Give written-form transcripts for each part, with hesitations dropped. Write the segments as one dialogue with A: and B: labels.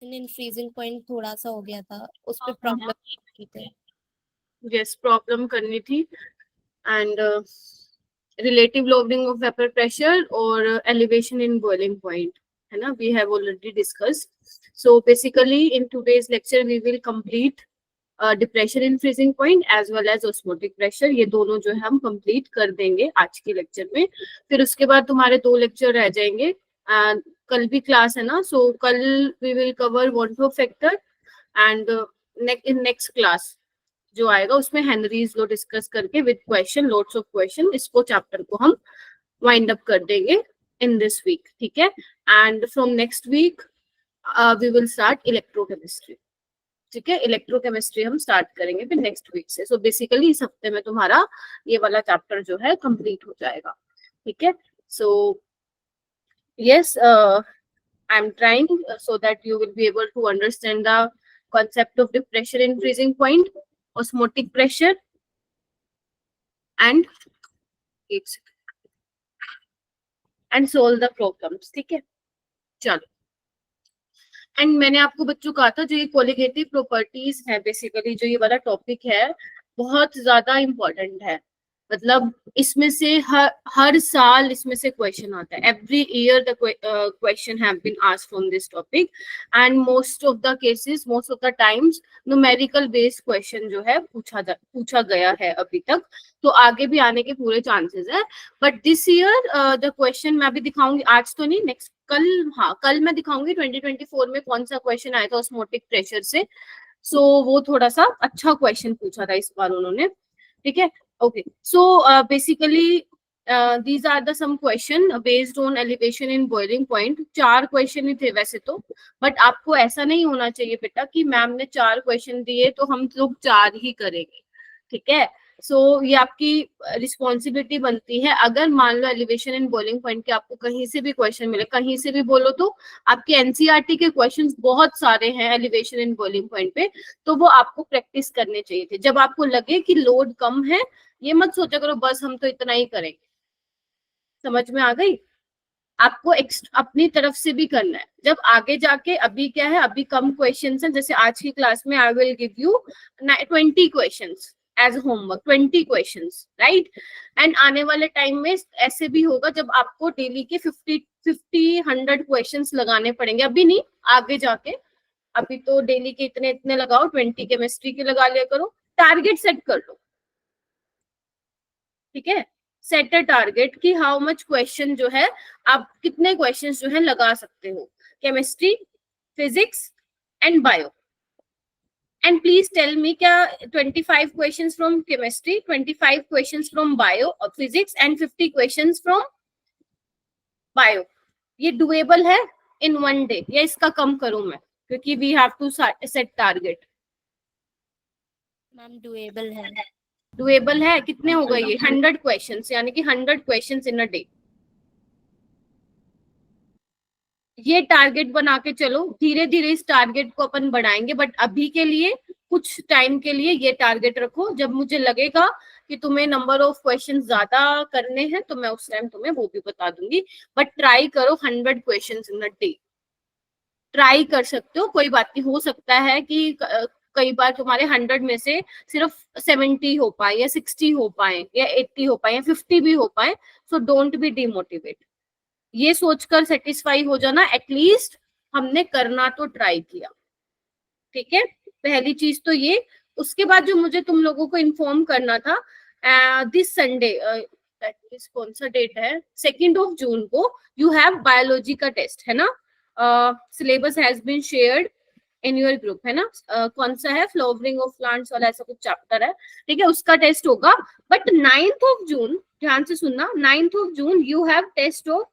A: इन freezing point थोड़ा सा हो गया था, उस पे प्रॉब्लम की थी।
B: यस, प्रॉब्लम करनी थी। And relative lowering of vapor pressure or elevation in boiling point, है ना, we have already discussed. So basically in today's lecture we will complete depression in freezing point as well as osmotic pressure, ये दोनों जो है हम complete कर देंगे आज के लेक्चर में। फिर उसके बाद तुम्हारे 2 लेक्चर रह जाएंगे। कल भी क्लास है ना, सो कल we will cover van't Hoff factor and in next class जो आएगा उसमें हेनरीज लो डिस्कस करके with question, loads of question, इसको चैप्टर को हम वाइंड अप कर देंगे इन दिस वीक, ठीक है। And from next week we will start electrochemistry, ठीक है। इलेक्ट्रोकेमिस्ट्री हम स्टार्ट करेंगे फिर नेक्स्ट वीक से। सो बेसिकली इस हफ्ते में तुम्हारा ये वाला चैप्टर जो है कंप्लीट हो जाएगा, ठीक है। So yes, I am trying so that you will be able to understand the concept of depression in freezing point, osmotic pressure and solve the problems, ठीक है। चलो, एंड मैंने आपको बच्चों कहा था जो ये कोलिगेटिव प्रॉपर्टीज है, बेसिकली जो ये वाला टॉपिक है बहुत ज्यादा इंपॉर्टेंट है। मतलब इसमें से हर साल इसमें से क्वेश्चन आता है। Every year the question have been asked from this topic and most of the cases, most of the times numerical based question जो है पूछा गया है अभी तक। तो आगे भी आने के पूरे चांसेस है। But this year the question मैं अभी दिखाऊंगी, आज तो नहीं, नेक्स्ट कल, हाँ कल मैं दिखाऊंगी 2024 में कौन सा क्वेश्चन आया था ऑस्मोटिक प्रेशर से। सो वो थोड़ा सा अच्छा क्वेश्चन पूछा था इस बार उन्होंने, ठीक है। Okay, so basically these are the some question based on elevation in boiling point। 4 question ही थे वैसे तो, बट आपको ऐसा नहीं होना चाहिए बेटा कि मैम ने 4 क्वेश्चन दिए तो हम लोग 4 ही करेंगे, ठीक है। सो ये आपकी रिस्पॉन्सिबिलिटी बनती है। अगर मान लो एलिवेशन इन बॉइलिंग पॉइंट के आपको कहीं से भी क्वेश्चन मिले, कहीं से भी बोलो, तो आपके एनसीईआरटी के क्वेश्चंस बहुत सारे हैं एलिवेशन इन बॉइलिंग पॉइंट पे, तो वो आपको प्रैक्टिस करने चाहिए थे। जब आपको लगे कि लोड कम है, ये मत सोचा करो बस हम तो इतना ही करेंगे। समझ में आ गई? आपको अपनी तरफ से भी करना है। जब आगे जाके, अभी क्या है, अभी कम क्वेश्चंस हैं, जैसे आज की क्लास में I will give you 20 questions as homework, 20 questions, right. And आने वाले टाइम में ऐसे भी होगा जब आपको डेली के 100 क्वेश्चंस लगाने पड़ेंगे। अभी नहीं, आगे जाके। अभी तो डेली के इतने इतने लगाओ, 20 केमिस्ट्री के लगा लिया करो, टारगेट सेट कर लो, ठीक है। सेट अ टारगेट कि हाउ मच क्वेश्चन जो है, आप कितने क्वेश्चंस जो है लगा सकते हो, chemistry, physics and bio. And please tell me, क्या 25 questions from chemistry, 25 questions from bio और physics and 50 questions from bio, ये डुएबल है इन 1 डे, या इसका कम करूं मैं, क्योंकि we have to set target.
A: Ma'am doable है।
B: डुएबल है, कितने हो गए ये? 100 क्वेश्चंस, यानी कि 100 क्वेश्चंस इन अ डे। ये टारगेट बना के चलो, धीरे धीरे इस टारगेट को अपन बढ़ाएंगे, बट अभी के लिए कुछ टाइम के लिए ये टारगेट रखो। जब मुझे लगेगा कि तुम्हें नंबर ऑफ क्वेश्चन ज्यादा करने हैं तो मैं उस टाइम तुम्हें वो भी बता दूंगी, बट ट्राई करो 100 question in a day. Try कर सकते हो, कोई बात नहीं, हो सकता है कि कई बार तुम्हारे 100 में से सिर्फ 70 हो पाए या 60 हो पाए या 80 हो पाए या 50 भी हो पाए। सो डोंट बी डिमोटिवेट, ये सोचकर सेटिस्फाई हो जाना, एटलीस्ट हमने करना तो ट्राई किया, ठीक है। पहली चीज तो ये। उसके बाद जो मुझे तुम लोगों को इन्फॉर्म करना था, दिस संडे, कौन सा डेट है, 2 जून को यू हैव बायोलॉजी का टेस्ट, है ना। Syllabus has been shared in your group, है ना। कौन सा है, फ्लावरिंग ऑफ प्लांट्स वाला ऐसा कुछ चैप्टर है, ठीक है, उसका टेस्ट होगा। बट 9 जून, ध्यान से सुनना, 9 June you have test of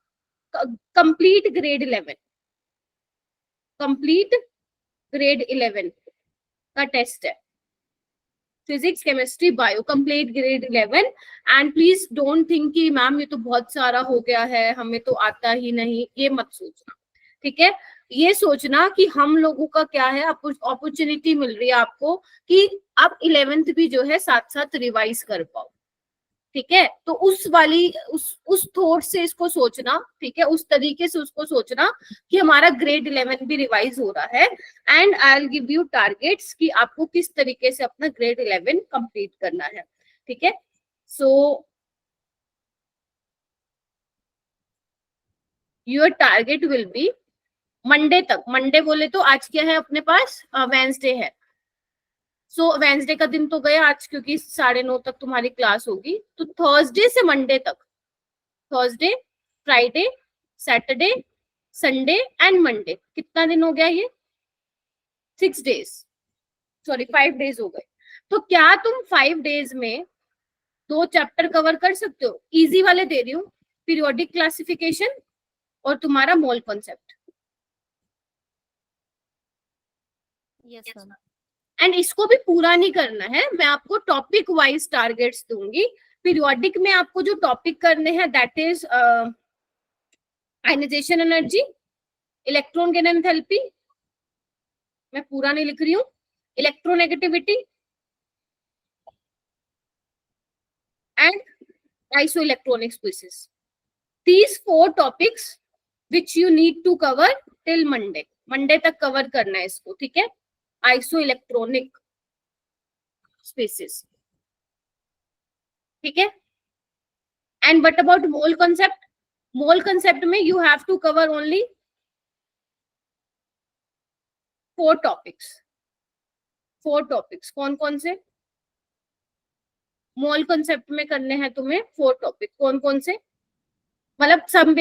B: complete grade 11, complete grade 11 का टेस्ट है, physics, chemistry, bio, complete grade 11। And please don't think कि मैम ये तो बहुत सारा हो गया है, हमें तो आता ही नहीं, ये मत सोचना, ठीक है। ये सोचना कि हम लोगों का क्या है, अपॉर्चुनिटी मिल रही है आपको कि आप 11th भी जो है साथ साथ रिवाइज कर पाओ, ठीक है, तो उस थॉट से इसको सोचना, ठीक है, उस तरीके से उसको सोचना कि हमारा ग्रेड 11 भी रिवाइज हो रहा है, and I will give you targets कि आपको किस तरीके से अपना ग्रेड 11 कंप्लीट करना है, ठीक है। So your target will be Monday तक, मंडे बोले तो आज क्या है अपने पास, वेंसडे है। सो वेंसडे का दिन तो गया आज, क्योंकि 9:30 तक तुम्हारी क्लास होगी, तो थर्सडे से मंडे तक, Thursday, Friday, Saturday, Sunday and Monday, कितना दिन हो गया ये, 6 डेज, सॉरी 5 डेज हो गए। तो क्या तुम 5 डेज में 2 चैप्टर कवर कर सकते हो? इजी वाले दे रही हूँ, पीरियोडिक क्लासिफिकेशन और तुम्हारा mole concept.
A: Yes ma'am.
B: And इसको भी पूरा नहीं करना है, मैं आपको टॉपिक वाइज टारगेट्स दूंगी। पीरियोडिक में आपको जो टॉपिक करने हैं that is ionisation energy, electron gain enthalpy, मैं पूरा नहीं लिख रही हूँ, electronegativity and isoelectronic species. These 4 topics which you need to cover till Monday. Monday तक कवर करना है इसको, ठीक है। आइसो इलेक्ट्रॉनिक स्पेसिस, ठीक है। And what about mole concept? Mole concept में you have to cover only 4 topics. 4 topics कौन कौन से? मोल कंसेप्ट में करने हैं तुम्हें 4 टॉपिक, कौन कौन से? मतलब some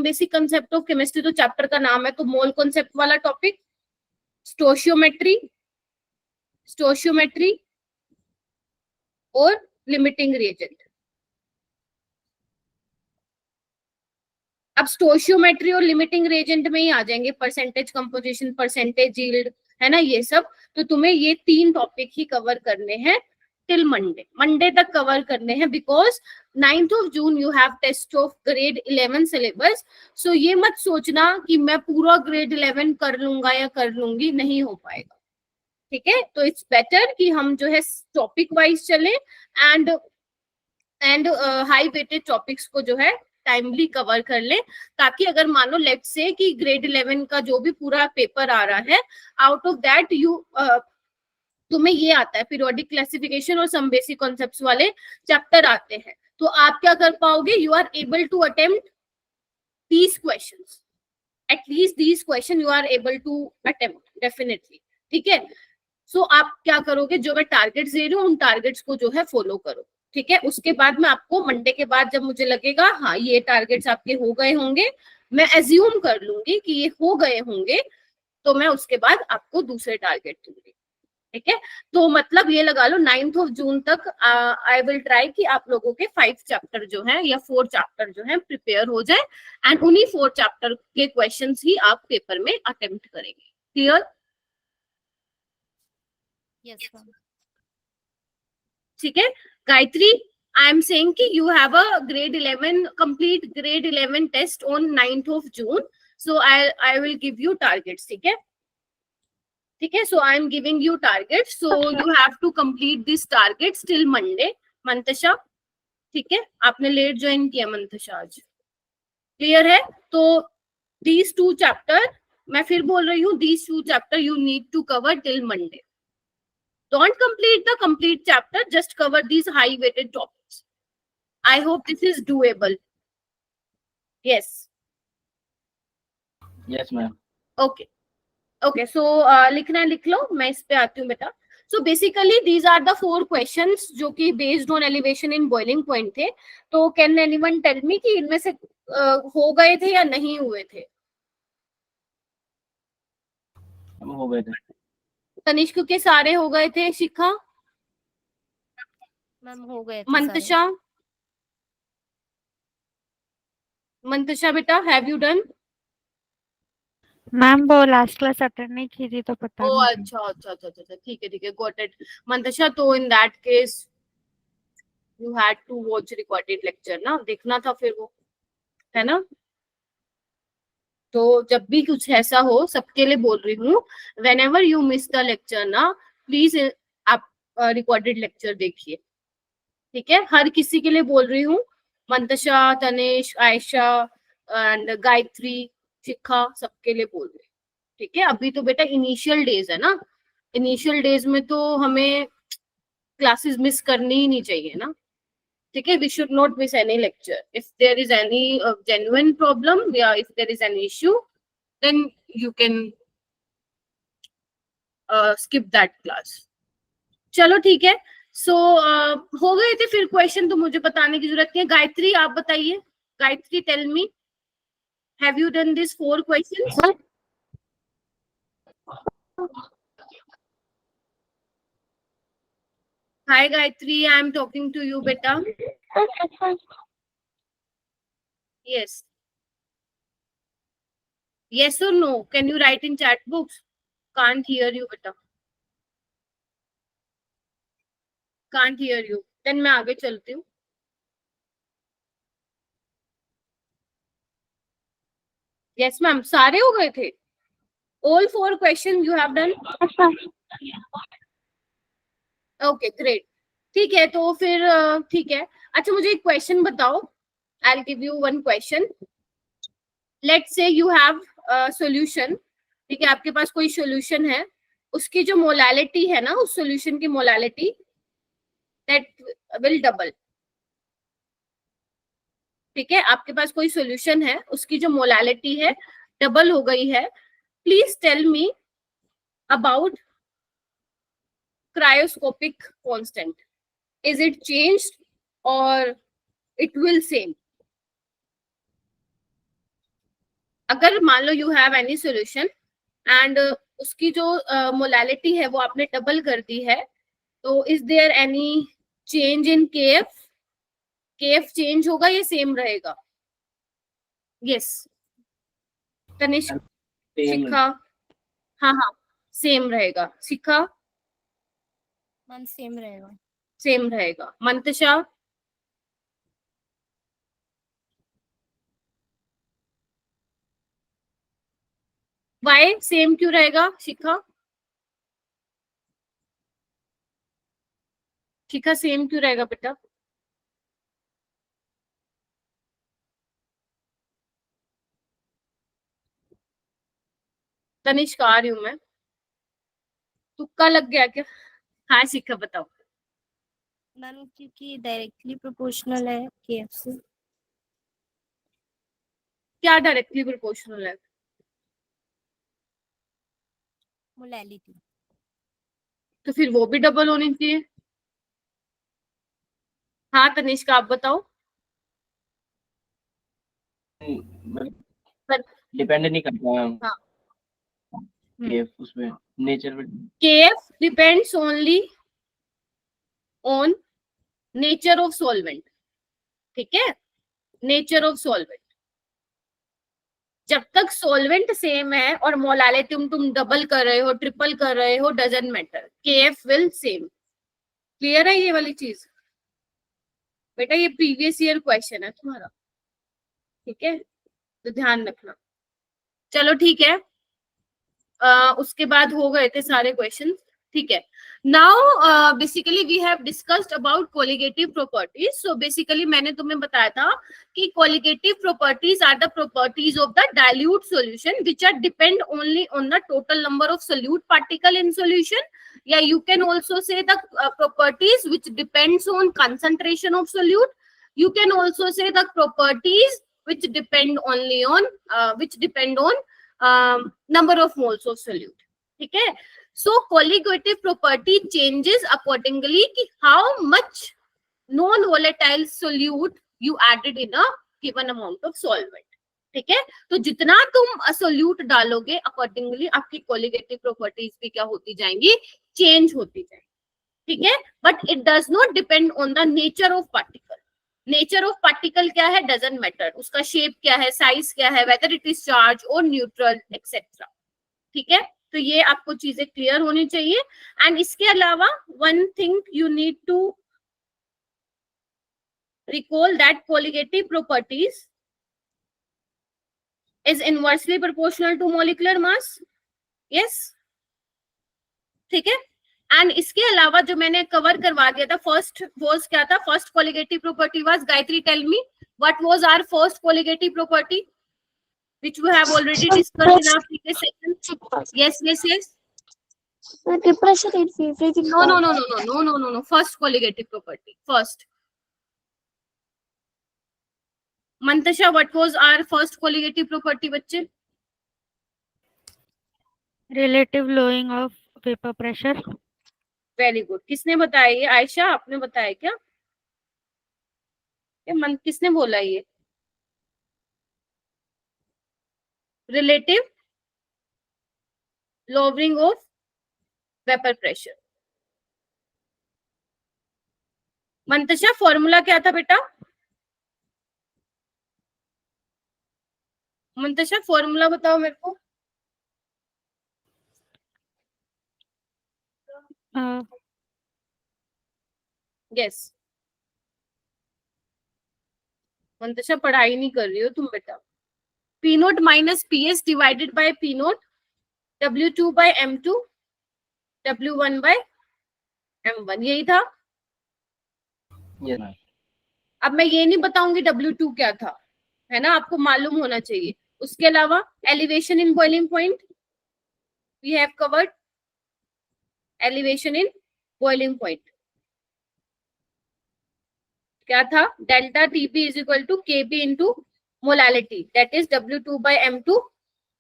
B: basic concept of chemistry तो चैप्टर का नाम है, तो मोल कंसेप्ट वाला टॉपिक, स्टोशियोमेट्री और लिमिटिंग रिएजेंट। अब स्टोशियोमेट्री और लिमिटिंग रिएजेंट में ही आ जाएंगे परसेंटेज कंपोजिशन, परसेंटेज यील्ड, है ना, ये सब। तो तुम्हें ये 3 टॉपिक ही कवर करने हैं टिल मंडे तक कवर करने हैं, because 9th of June you have test of grade 11 syllabus. So ये मत सोचना कि मैं पूरा ग्रेड 11 कर लूंगा या कर लूंगी, नहीं हो पाएगा, ठीक है। तो इट्स बेटर कि हम जो है टॉपिक वाइज चले एंड हाई वेटेड टॉपिक्स को जो है टाइमली कवर कर ले, ताकि अगर मानो लेट से कि ग्रेड 11 का जो भी पूरा पेपर आ रहा है, आउट ऑफ दैट तुम्हें ये आता है पीरियोडिक क्लासिफिकेशन और सम बेसिक कॉन्सेप्ट्स वाले चैप्टर आते हैं, तो आप क्या कर पाओगे, you are able to attempt these questions, at least these question you are able to attempt definitely, ठीक है। सो आप क्या करोगे, जो मैं टारगेट्स दे रही हूँ उन टारगेट्स को जो है फॉलो करो, ठीक है। उसके बाद मैं आपको मंडे के बाद जब मुझे लगेगा हाँ ये टारगेट्स आपके हो गए होंगे, मैं एज्यूम कर लूंगी कि ये हो गए होंगे, तो मैं उसके बाद आपको दूसरे टारगेट दूंगी, ठीक है। तो मतलब ये लगा लो 9th of June तक आई विल ट्राई कि आप लोगों के 5 चैप्टर जो हैं या 4 चैप्टर जो हैं प्रिपेयर हो जाए, एंड उन्हीं 4 चैप्टर के क्वेश्चंस ही आप पेपर में अटेम्प्ट करेंगे। क्लियर?
A: Yes ma'am.
B: ठीक है गायत्री, आई एम सेइंग कि you have a grade 11 complete grade 11 test on 9th of June, so I will give you targets, ठीक है, ठीक है। So I am giving you targets, so you have to complete this targets till Monday. Mantasha, ठीक है, आपने late join किया मंतशा आज, clear है? तो दीज 2 चैप्टर, मैं फिर बोल रही हूँ, these 2 chapter you need to cover till Monday. Don't complete the complete chapter, just cover these high weighted topics. I hope this is doable. Yes.
C: Yes, ma'am.
B: Okay. Okay, so लिखना है लिख लो, मैं इस पे आती हूँ बेटा। So basically these are the 4 questions जो कि based on elevation in boiling point थे। तो can anyone tell me कि इनमें से हो गए थे या नहीं हुए थे?
C: हो गए थे।
B: तनिष्क के सारे हो गए थे, शिखा?
A: मैम हो गए थे
B: मंतशा? मंतशा बेटा, हैव यू डन?
D: मैम वो लास्ट क्लास अटेंड नहीं की थी तो पता
B: ओ
D: नहीं।
B: अच्छा, ठीक है, गॉट इट। मंतशा, तो in that case you had to watch recorded lecture ना, देखना था फिर वो, है ना। तो जब भी कुछ ऐसा हो, सबके लिए बोल रही हूँ, when ever you miss the lecture ना, प्लीज आप रिकॉर्डेड लेक्चर देखिए, ठीक है, हर किसी के लिए बोल रही हूँ, मंतशा, तनिष, आयशा एंड गायत्री, शिखा, सबके लिए बोल रही हूँ। ठीक है, अभी तो बेटा इनिशियल डेज है ना, इनिशियल डेज में तो हमें क्लासेस मिस करनी ही नहीं चाहिए ना। ठीक है, we should not miss any lecture. If there is any genuine problem या if there is any issue, then you can skip that class. चलो ठीक है, सो हो गए थे फिर क्वेश्चन, तो मुझे बताने की जरूरत नहीं है। गायत्री आप बताइए, Gayatri tell me, have you done this 4 questions? Hi Gayatri, I am talking to you बेटा। Yes, yes or no, can you write in chat books? Can't hear you beta, can't hear you, then मैं आगे चलती हूँ। yes ma'am, सारे हो गए थे, all 4 questions you have done? okay great, ठीक है, तो फिर ठीक है। अच्छा मुझे एक क्वेश्चन बताओ, I'll give you one question. Let's say you have a solution, ठीक है, आपके पास कोई solution है, उसकी जो मोलालिटी है ना, उस solution की मोलालिटी that will double। ठीक है, आपके पास कोई सॉल्यूशन है, उसकी जो मोलालिटी है डबल हो गई है। Please tell me about cryoscopic constant, is it changed और इट विल सेम? अगर मान लो you have any solution and उसकी जो मोलालिटी है वो आपने डबल कर दी है, तो is there any change in KF? KF change होगा या सेम रहेगा? यस तनिष्क, शिखा, हाँ हाँ सेम रहेगा। शिखा,
A: मैम सेम रहेगा।
B: सेम रहेगा। मंतशा, वाई सेम क्यों रहेगा? शिखा, शिखा सेम क्यों रहेगा बेटा? तनिष्क आ रही हूं मैं, तुक्का लग गया क्या? हाँ शिखा बताओ।
A: मैम क्योंकि डायरेक्टली प्रोपोर्शनल है केएफ से।
B: क्या डायरेक्टली प्रोपोर्शनल है?
A: मोलालिटी।
B: तो फिर वो भी डबल होनी चाहिए। हाँ तनिष्क आप बताओ।
C: डिपेंड नहीं करता मैम।
B: हाँ
C: केएफ उसमें नेचर में।
B: KF depends only on nature of solvent. ठीक है, नेचर ऑफ सॉल्वेंट। जब तक सॉल्वेंट सेम है और मोलालिटी तुम डबल कर रहे हो, ट्रिपल कर रहे हो, doesn't matter, KF will same. Clear है ये वाली चीज बेटा? ये प्रीवियस ईयर क्वेश्चन है तुम्हारा, ठीक है, तो ध्यान रखना। चलो ठीक है, उसके बाद हो गए थे सारे क्वेश्चन। ठीक है, now basically we have discussed about colligative properties. So basically मैंने तुम्हें बताया था कि colligative properties are the properties of the dilute solution which are depend only on the total number of solute particle in solution, या you can also say the properties which depends on concentration of solute. You can also say the properties which depend only on number of moles of solute. ठीक है, so colligative property changes accordingly कि how much non volatile solute you added in a given amount of solvent. ठीक है, तो जितना तुम solute डालोगे accordingly आपकी कोलिगेटिव प्रॉपर्टीज भी क्या होती जाएंगी? चेंज होती जाएंगी। ठीक है, but it does not depend on the nature of particle. Nature of particle क्या है? डजंट मैटर, उसका शेप क्या है, साइज क्या है, वेदर इट इज चार्ज और न्यूट्रल एक्सेट्रा। ठीक है, तो ये आपको चीजें क्लियर होनी चाहिए। एंड इसके अलावा one thing you need to recall that colligative properties is inversely proportional to molecular mass. Yes, ठीक है, एंड इसके अलावा जो मैंने कवर करवा दिया था, फर्स्ट वाज क्या था, first colligative property was, Gayatri tell me what was our first colligative property which we have already discussed in our previous session. Yes.
A: Depression in freezing.
B: No. First colligative property. First. Mantasha, what was our first colligative property, बच्चे?
D: relative lowering of vapor pressure.
B: Very good. किसने बताया ये? आयशा, आपने बताया क्या? किसने बोला ये? Relative lowering of vapor pressure. Mantasha, formula क्या था बेटा? मंतशा, फॉर्मूला बताओ मेरे को. यस. मंतशा, पढ़ाई नहीं कर रही हो तुम बेटा. P nought minus PS divided by P nought, W2 by M2, W1 by M1, यही था.
C: Yes, ma'am.
B: अब मैं ये नहीं बताऊंगी W2 क्या था, है ना, आपको मालूम होना चाहिए. उसके अलावा elevation in boiling point, we have covered elevation in boiling point. क्या था? Delta TP is equal to KP into molality, that is W2 by M2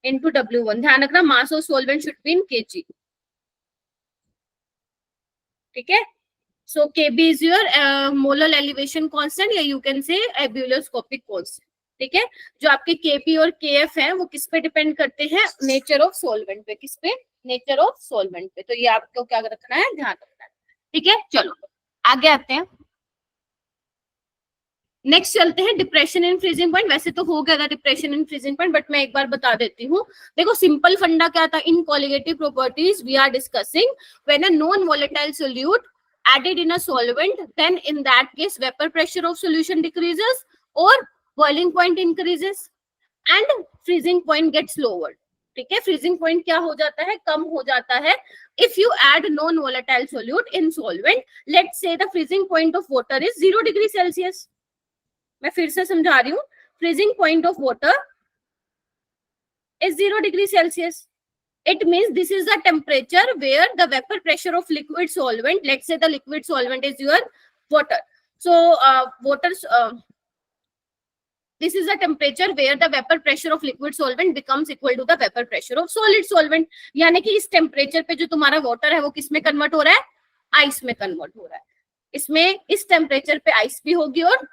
B: into W1. ध्यान रखना, mass of solvent should be in kg. ठीक है. So Kb is your molar elevation constant, या you can say ebullioscopic constant. ठीक है. जो आपके Kp और Kf हैं वो किस पे डिपेंड करते हैं? नेचर ऑफ सॉल्वेंट पे. किस पे? नेचर ऑफ सॉल्वेंट पे. तो ये आपको क्या रखना है? ध्यान रखना है. ठीक है. चलो आगे आते हैं. नेक्स्ट चलते हैं डिप्रेशन इन फ्रीजिंग पॉइंट. वैसे तो हो गया था depression in freezing point, but मैं एक बार बता देती हूँ. देखो, सिंपल फंडा क्या था in colligative properties? We are discussing when a non volatile solute added in a solvent, then in that case vapor pressure of solution decreases or boiling point increases and freezing point gets lowered. ठीक है. freezing point क्या हो जाता है? कम हो जाता है. if you add non volatile solute in solvent, let's say the freezing point of water is 0 degree Celsius. मैं फिर से समझा रही हूँ. freezing point of water is 0 degree Celsius. It means this is the temperature where the vapor pressure of liquid solvent, let's say the liquid solvent is your water. So this is the temperature where the vapor pressure of liquid solvent becomes equal to the vapor pressure of solid solvent. यानी कि इस temperature पे जो तुम्हारा water है वो किस में कन्वर्ट हो रहा है? आइस में कन्वर्ट हो रहा है. इसमें इस टेम्परेचर पे आइस भी होगी और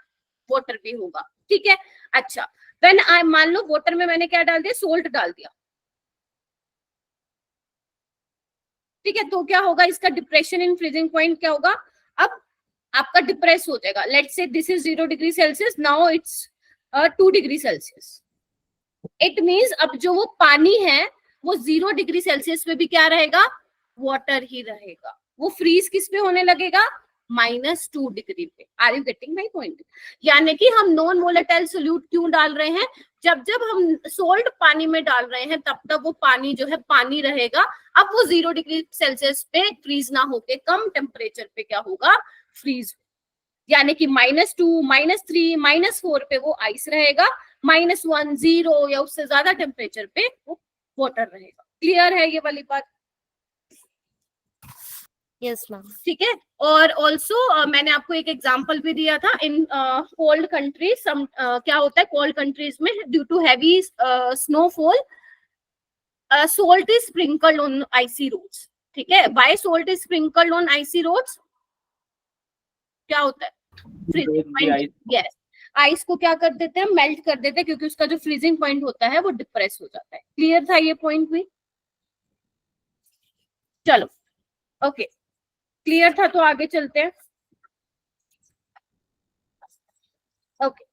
B: वाटर भी होगा. ठीक है. अच्छा, व्हेन आई, मान लो वाटर में मैंने क्या डाल दिया? सोल्ट डाल दिया. ठीक है. तो क्या होगा? इसका डिप्रेशन इन फ्रीजिंग पॉइंट क्या होगा? अब आपका डिप्रेस हो जाएगा. Let's say this is 0 degree Celsius, now it's 2 degree Celsius. It means अब जो वो पानी है वो 0 डिग्री सेल्सियस पे भी क्या रहेगा? वाटर ही रहेगा. वो फ्रीज किस पे होने लगेगा? -2 डिग्री पे. Are you getting my point? यानी कि हम नॉन वोलेटाइल सोल्यूट क्यों डाल रहे हैं? जब जब हम सोल्ट पानी में डाल रहे हैं तब तक वो पानी जो है पानी रहेगा. अब वो 0 डिग्री सेल्सियस पे फ्रीज ना होके कम टेम्परेचर पे क्या होगा? फ्रीज. यानी कि -2, -3, -4 पे वो आइस रहेगा. -1, 0 या उससे ज्यादा टेम्परेचर पे वो वाटर रहेगा. क्लियर है ये वाली बात?
A: Yes ma'am.
B: ठीक है. और ऑल्सो मैंने आपको एक एग्जांपल भी दिया था. इन कोल्ड कंट्रीज क्या होता है? कोल्ड कंट्रीज में due to heavy snowfall salt is sprinkled on icy roads. ठीक है. why salt is sprinkled on icy roads? क्या होता है? yes, आइस को क्या कर देते हैं? मेल्ट कर देते हैं, क्योंकि उसका जो फ्रीजिंग पॉइंट होता है वो डिप्रेस हो जाता है. क्लियर था ये पॉइंट भी? चलो ओके. क्लियर था तो आगे चलते हैं. Okay.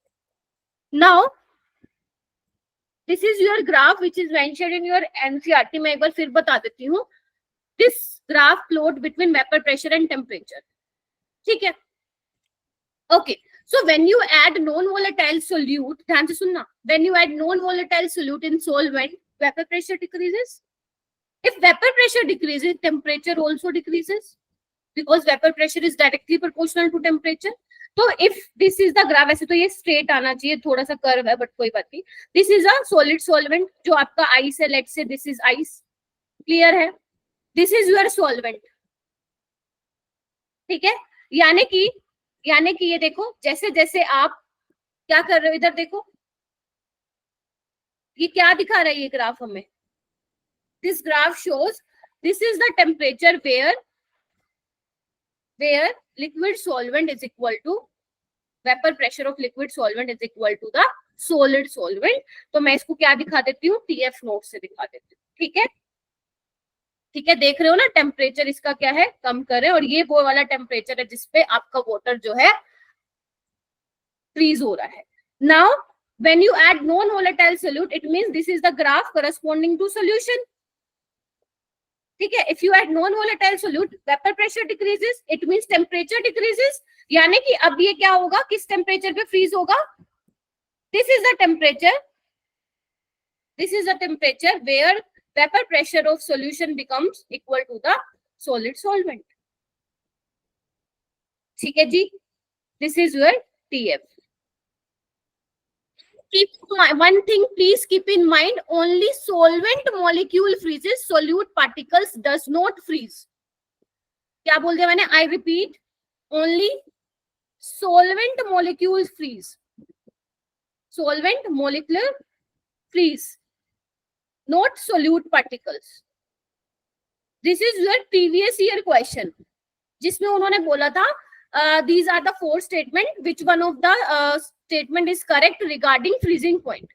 B: Now this is your graph which is mentioned in your NCERT. मैं एक बार फिर बता देती हूँ. This graph plot between vapour pressure and temperature. ठीक है. Okay. So when you add non volatile solute, ध्यान से सुनना, when you add non volatile solute in solvent, vapour pressure decreases. If vapor pressure decreases, temperature also decreases because vapor pressure is directly proportional to temperature. तो if this is the graph, वैसे तो ये straight आना चाहिए, थोड़ा सा curve है, but कोई बात नहीं. This is a solid solvent, जो आपका ice है, let's say this is ice. Clear है? This is your solvent. ठीक है? यानी कि ये देखो, जैसे जैसे आप क्या कर रहे हो, इधर देखो, ये क्या दिखा रहा है ये ग्राफ हमें? This graph shows this is the temperature where liquid solvent is equal to vapor pressure of liquid solvent is equal to the solid solvent. तो मैं इसको क्या दिखा देती हूँ, TF नोट से दिखा देती हूँ. ठीक है, ठीक है, देख रहे हो ना, टेम्परेचर इसका क्या है, कम करे, और ये वो वाला टेम्परेचर है जिसपे आपका वाटर जो है फ्रीज हो रहा है. Now when you add non-volatile solute, it means this is the graph corresponding to solution. ठीक है, if you add non-volatile solute, vapor pressure decreases, it means temperature decreases. यानी कि अब ये क्या होगा, किस टेम्परेचर पे फ्रीज होगा? This is the temperature. This is the temperature where vapor pressure of solution becomes equal to the solid solvent. ठीक है जी, this is your TF. Keep one thing, please keep in mind, only solvent molecule freezes, solute particles does not freeze. क्या बोल दिया मैंने? I repeat, only solvent molecules freeze. Solvent molecular freeze, not solute particles. This is your previous year question, जिसमें उन्होंने बोला था these are the four statement, which one of the statement is correct regarding freezing point.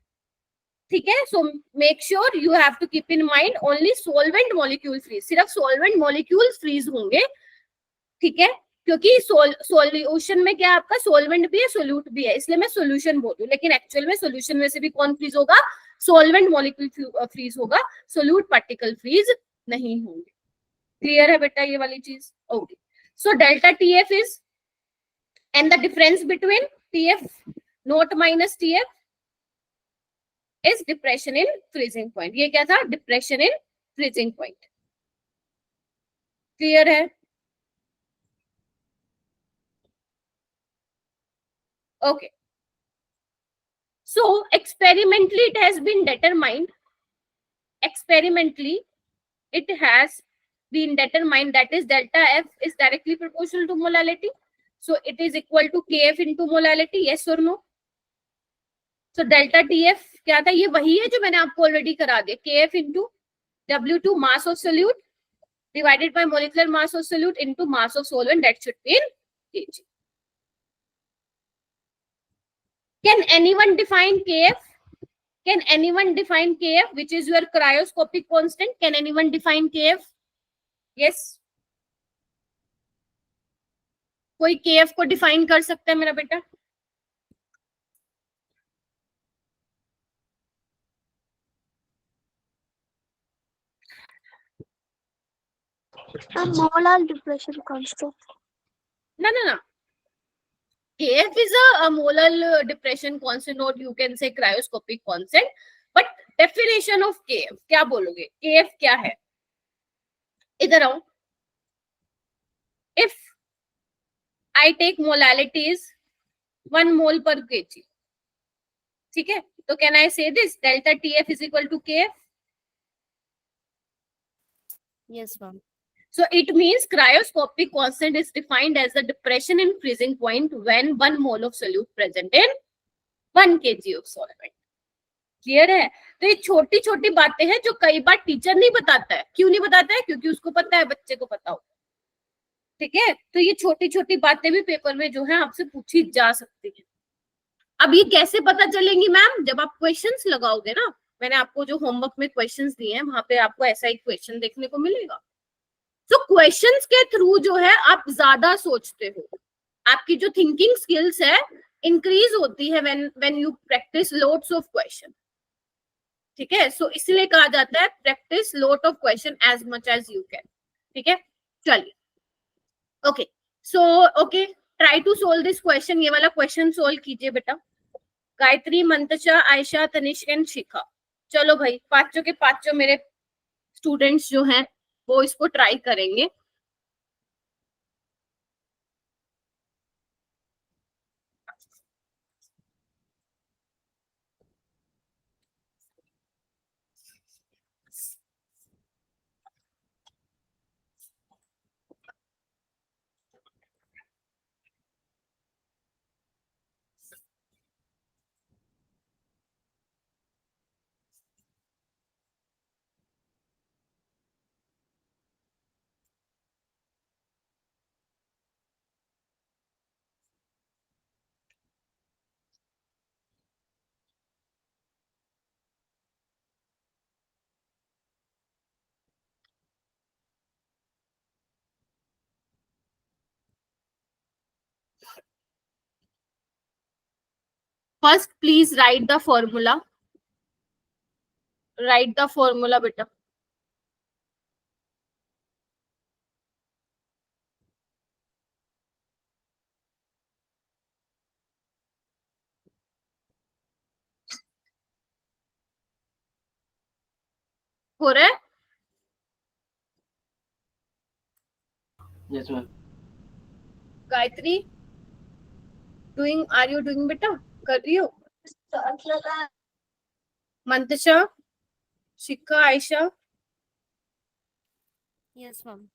B: ठीक है, so make sure you have to keep in mind only solvent molecule freeze. सिर्फ solvent molecules freeze होंगे. ठीक है, क्योंकि solution में क्या आपका solvent भी है, solute भी है, इसलिए मैं solution बोल रही हूँ, लेकिन एक्चुअल में solution में से भी कौन freeze होगा? solvent molecule freeze होगा, solute particle freeze नहीं होंगे. क्लियर है बेटा ये वाली चीज? Okay, so delta TF is, and the difference between TF naught minus TF is depression in freezing point. ये क्या था? depression in freezing point. Clear है? Okay. So experimentally it has been determined. Experimentally it has been determined that is delta F is directly proportional to molality. So it is equal to KF into molality. Yes or no? So delta TF क्या था? ये वही है जो मैंने आपको already करा दिया. KF into W2 mass of solute divided by molecular mass of solute into mass of solvent, that should be in kg. Can anyone define KF? Can anyone define KF, which is your cryoscopic constant? Can anyone define KF? Yes. कोई KF को define कर सकता है मेरा बेटा?
A: molar depression constant.
B: No. KF is a molar depression constant, or you can say cryoscopic constant. But definition of KF क्या बोलोगे? KF क्या है? इधर आओ. If I take molality is 1 mole per kg, ठीक है, तो can I say this delta TF is equal to KF?
A: Yes, ma'am.
B: So it means cryoscopic constant is defined as the depression in freezing point when 1 mole of solute present in 1 kg of solvent. Clear है? तो ये छोटी छोटी बातें हैं जो कई बार teacher नहीं बताता है. क्यों नहीं बताता है? क्योंकि उसको पता है बच्चे को पता हो. ठीक है, तो ये छोटी छोटी बातें भी पेपर में जो है आपसे पूछी जा सकती है. अब ये कैसे पता चलेंगी मैम? जब आप क्वेश्चंस लगाओगे ना. मैंने आपको जो होमवर्क में क्वेश्चंस दिए हैं वहां पे आपको ऐसा एक क्वेश्चन देखने को मिलेगा. तो क्वेश्चंस के थ्रू जो है आप ज्यादा सोचते हो, आपकी जो थिंकिंग स्किल्स है इंक्रीज होती है when you practice lots of question. ठीक है, सो इसलिए कहा जाता है practice lot of question as much as you can. ठीक है, चलिए. Okay, so okay, try to solve this question. ये वाला क्वेश्चन सोल्व कीजिए बेटा. गायत्री, मंतशा, आयशा, तनिष्क एंड शिखा. चलो भाई, पांचों के पांचों मेरे स्टूडेंट्स जो हैं वो इसको ट्राई करेंगे। First please write the formula, write the formula बेटा। हो रहा है?
C: Yes, ma'am.
B: Gayatri doing, are you doing बेटा? कर रही हो? मंतशा, शिखा, आयशा?
A: Yes ma'am.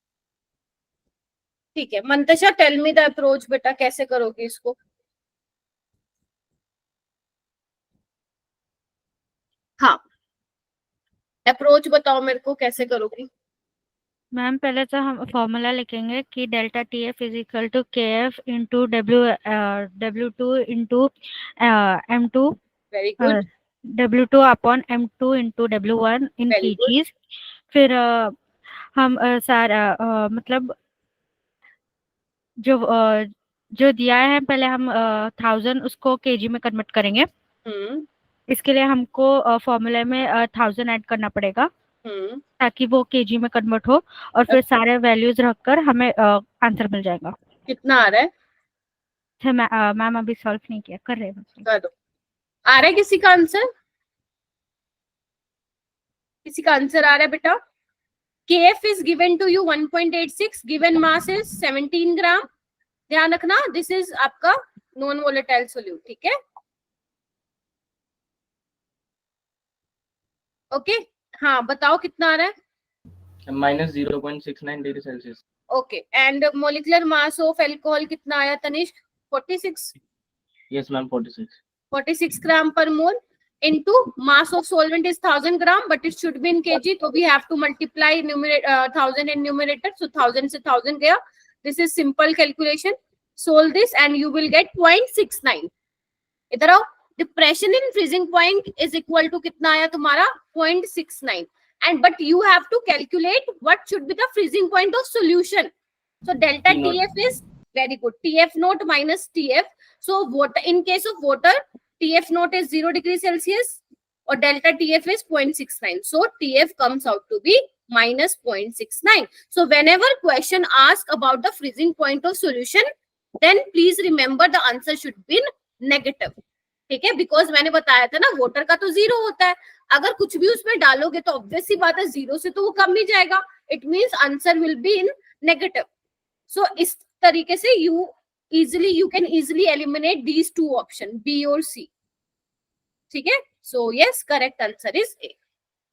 B: ठीक है, Mantasha tell me the approach बेटा, कैसे करोगे इसको? हाँ, अप्रोच बताओ मेरे को, कैसे करोगी?
D: मैम पहले तो हम फॉर्मूला लिखेंगे कि delta T F is equal to K F into W2 into M2,
B: very good,
D: W2 upon M2 into W1 in
B: very good.
D: kgs। फिर हम सारा मतलब जो जो दिया है पहले हम 1000 उसको केजी में कन्वर्ट करेंगे।
B: हम्म
D: इसके लिए हमको फॉर्मूले में 1000 ऐड करना पड़ेगा
B: हम्म
D: ताकि वो केजी में कन्वर्ट हो, और फिर सारे वैल्यूज रखकर हमें आंसर मिल जाएगा।
B: कितना आ रहा है?
D: मैम अभी सॉल्व नहीं किया, कर रहे हैं।
B: कर दो। आ रहा है किसी का आंसर? किसी का आंसर आ रहा है बेटा? KF is given to you 1.86, given mass is 17 ग्राम। ध्यान रखना, दिस इज आपका नॉन वोलेटाइल सोल्यूट, ठीक है? ओके, हाँ बताओ कितना आ रहा है?
C: Minus 0.69 degree Celsius.
B: Okay, and molecular mass of alcohol कितना आया तनिष्क? 46?
C: Yes, ma'am. 46.
B: 46 ग्राम पर मोल into mass of solvent is 1000 gram, but it should be in kg, so we have to multiply 1000 in numerator, so 1000 से 1000 गया। This is simple calculation. Solve this and you will get 0.69। इधर आओ, depression in freezing point is equal to कितना आया तुम्हारा? 0.69, and but you have to calculate what should be the freezing point of solution. So delta
C: T naught.
B: TF is very good, TF naught minus TF. So water, in case of water, TF naught is 0 degree Celsius or delta TF is 0.69. So TF comes out to be minus 0.69. So whenever question asks about the freezing point of solution, then please remember the answer should be negative. ठीक है, because मैंने बताया था ना, water का तो 0 होता है, अगर कुछ भी उसमें डालोगे तो ऑब्वियस सी बात है 0 से तो वो कम ही जाएगा, it means answer will be in negative. So इस तरीके से you can easily eliminate these two option, B और सी। ठीक है, so yes, correct answer is A.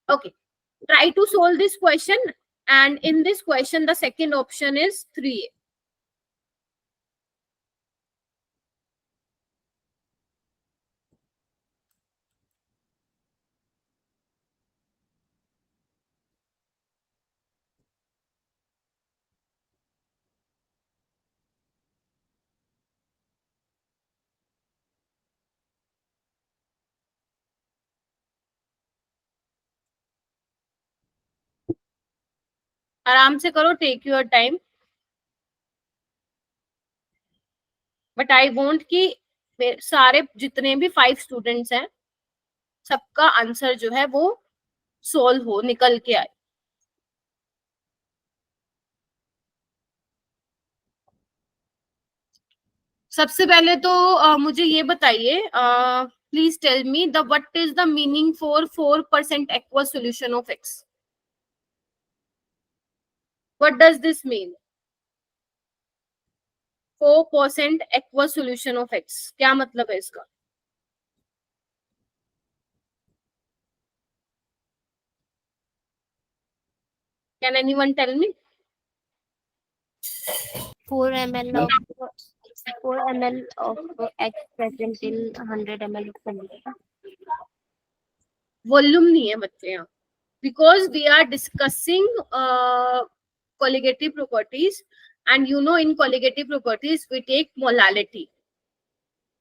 B: Okay, try to solve this question, and in this question the second option is 3A। आराम से करो, take your time, but I want कि सारे जितने भी 5 स्टूडेंट्स हैं सबका आंसर जो है वो सोल्व हो, निकल के आए। सबसे पहले तो मुझे ये बताइए, please tell me the what is the meaning for 4% aqua solution of X. What does this mean? 4% aqueous solution of X. क्या मतलब है इसका? Can anyone tell me?
A: 4 ml of 4 ml of X present in 100 ml of solution.
B: Volume नहीं है बच्चे यहाँ, because we are discussing colligative properties, and you know in colligative properties we take molality.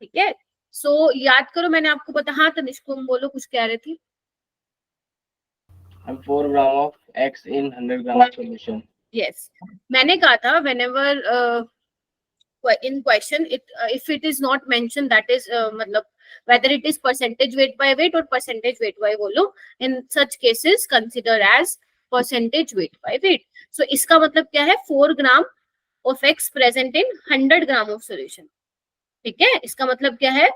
B: ठीक है, so याद करो मैंने आपको बताया. हाँ तनिष्क तुम बोलो, कुछ कह रहे थी.
C: And 4 gram of X in 100 gram of solution.
B: Yes, मैंने कहा था whenever in question if it is not mentioned, that is मतलब whether it is percentage weight by weight or percentage weight by volume, in such cases consider as percentage weight by weight. So इसका मतलब क्या है? 4 gram of X present in 100 gram of solution. ठीक है, इसका मतलब क्या है?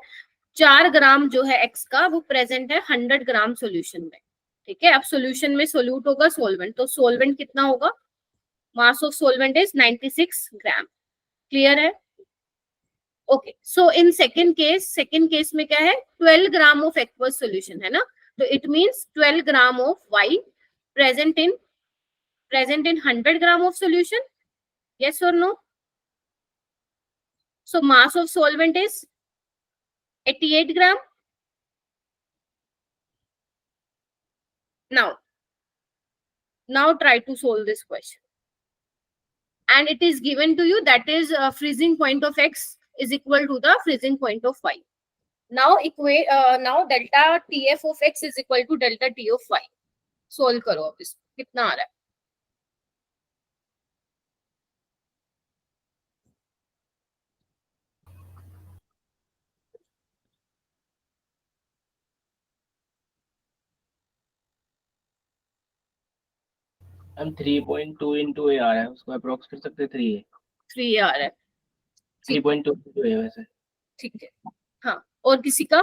B: 4 ग्राम जो है X का वो प्रेजेंट है 100 ग्राम सोल्यूशन में. ठीक है, अब सोल्यूशन में सोल्यूट होगा सोलवेंट, तो सोलवेंट कितना होगा? Mass of solvent is 96 gram. Clear है? Okay, so in second case में क्या है? 12 ग्राम ऑफ एक्वस सोल्यूशन है ना, तो it means 12 gram of Y present in 100 gram of solution. Yes और no? So mass of solvent is 88 gram. Now try to solve this question, and it is given to you that is freezing point of X is equal to the freezing point of Y. Now equate now delta TF of X is equal to delta T of Y. Solve करो अब इसको, कितना आ रहा है?
C: हम 3.2 into A आ रहा है, उसको अप्रोक्स कर सकते 3 है.
B: 3 आ रहा है.
C: 3.2 into A वैसे.
B: ठीक है, हाँ. और किसी का?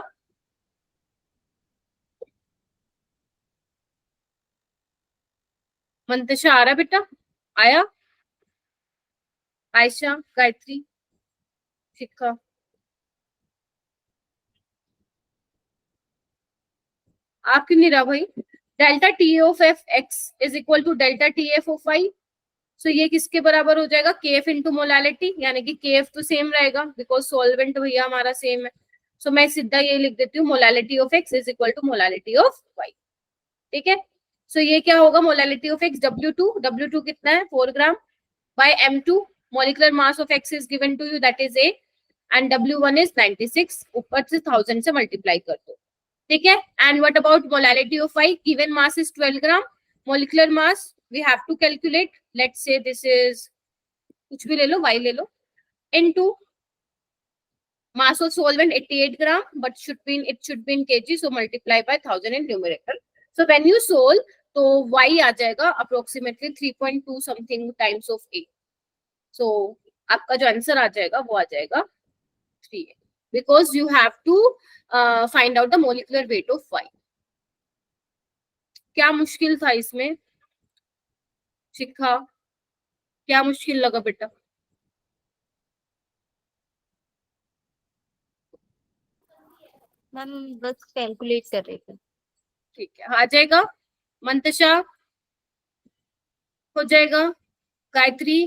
B: मंतशा आ रहा है बेटा? आया? आयशा, गायत्री, शिखा? आप क्यों नहीं रहा भाई? Delta T of F X is equal to delta T F of Y. So ये किसके बराबर हो जाएगा? के एफ इंटू मोलालिटी, यानी कि के एफ तो सेम रहेगा बिकॉज सोलवेंट भैया हमारा सेम है. सो मैं सीधा ये लिख देती हूँ, molality of X is equal to molality of Y. ठीक है, सो ये क्या होगा? मोलालिटी ऑफ एक्स W2 कितना है? 4 gram by M2. Molecular mass of X is given to you, that is A, and W1 is 96. ऊपर से 1000 से मल्टीप्लाई कर दो. ठीक है, and what about molality of Y? Given mass is 12 gram. Molecular mass we have to calculate, let's say this is कुछ भी ले लो, y ले लो, into mass of solvent 88 gram, but it should be in kg, so multiply by 1000 in numerator. So when you solve, तो y आ जाएगा approximately 3.2 something times of A. So आपका जो answer आ जाएगा वो आ जाएगा 3, because you have to find out the molecular weight of y. क्या मुश्किल था इसमें? शिखा, क्या मुश्किल लगा बेटा?
A: मैम बस कैलकुलेट कर रहे थे.
B: ठीक है, आ जाएगा. मंतशा हो जाएगा. गायत्री,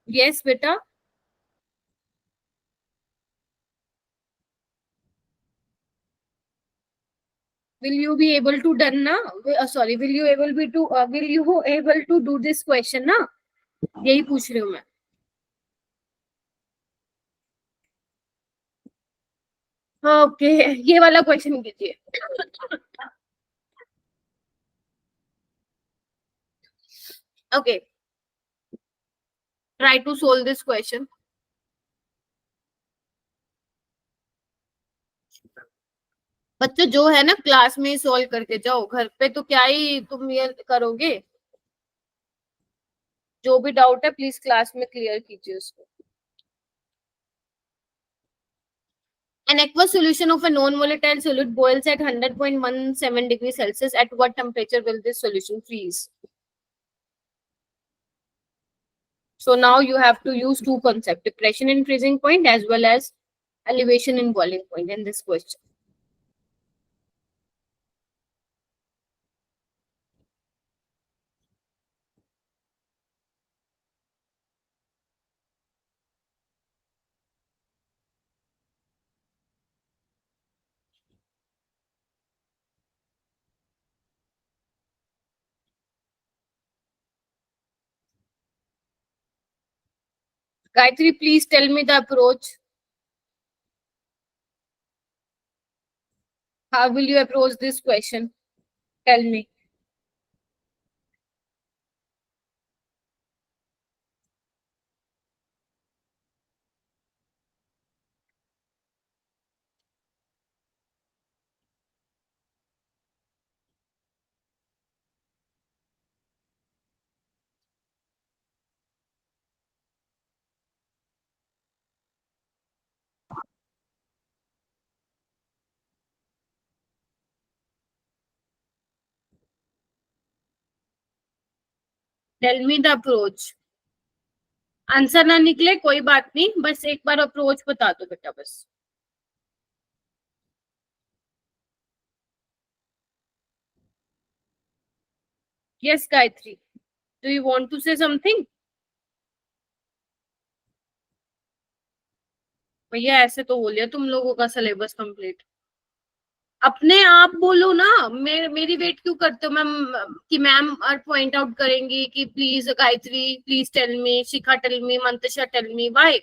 B: यस बेटा. Will you be able to done ना? Sorry, will you able to do this question ना? यही पूछ रही हूँ मैं. ओके, ये वाला क्वेश्चन कीजिए. Okay, try to solve this question. बच्चों जो है ना क्लास में सॉल्व करके जाओ, घर पे तो क्या ही तुम ये करोगे. जो भी डाउट है प्लीज क्लास में क्लियर कीजिए उसको. An aqueous solution of a non-volatile solid boils at 100.17 degrees Celsius. At what temperature will this solution freeze? So now you have to use two concepts, depression in freezing point as well as elevation in boiling point in this question. Gayatri, please tell me the approach. How will you approach this question? Tell me. Tell me the approach. Answer ना निकले कोई बात नहीं, बस एक बार approach बता दो बेटा बस. Yes, Gayatri. Do you want to say something? भैया ऐसे तो बोलिए तुम लोगों का सिलेबस कंप्लीट. अपने आप बोलो ना, मेरी वेट क्यों करते हो मैम कि मैम और पॉइंट आउट करेंगी कि please Gayatri please tell me, Shikha tell me, Mantasha tell me. Why?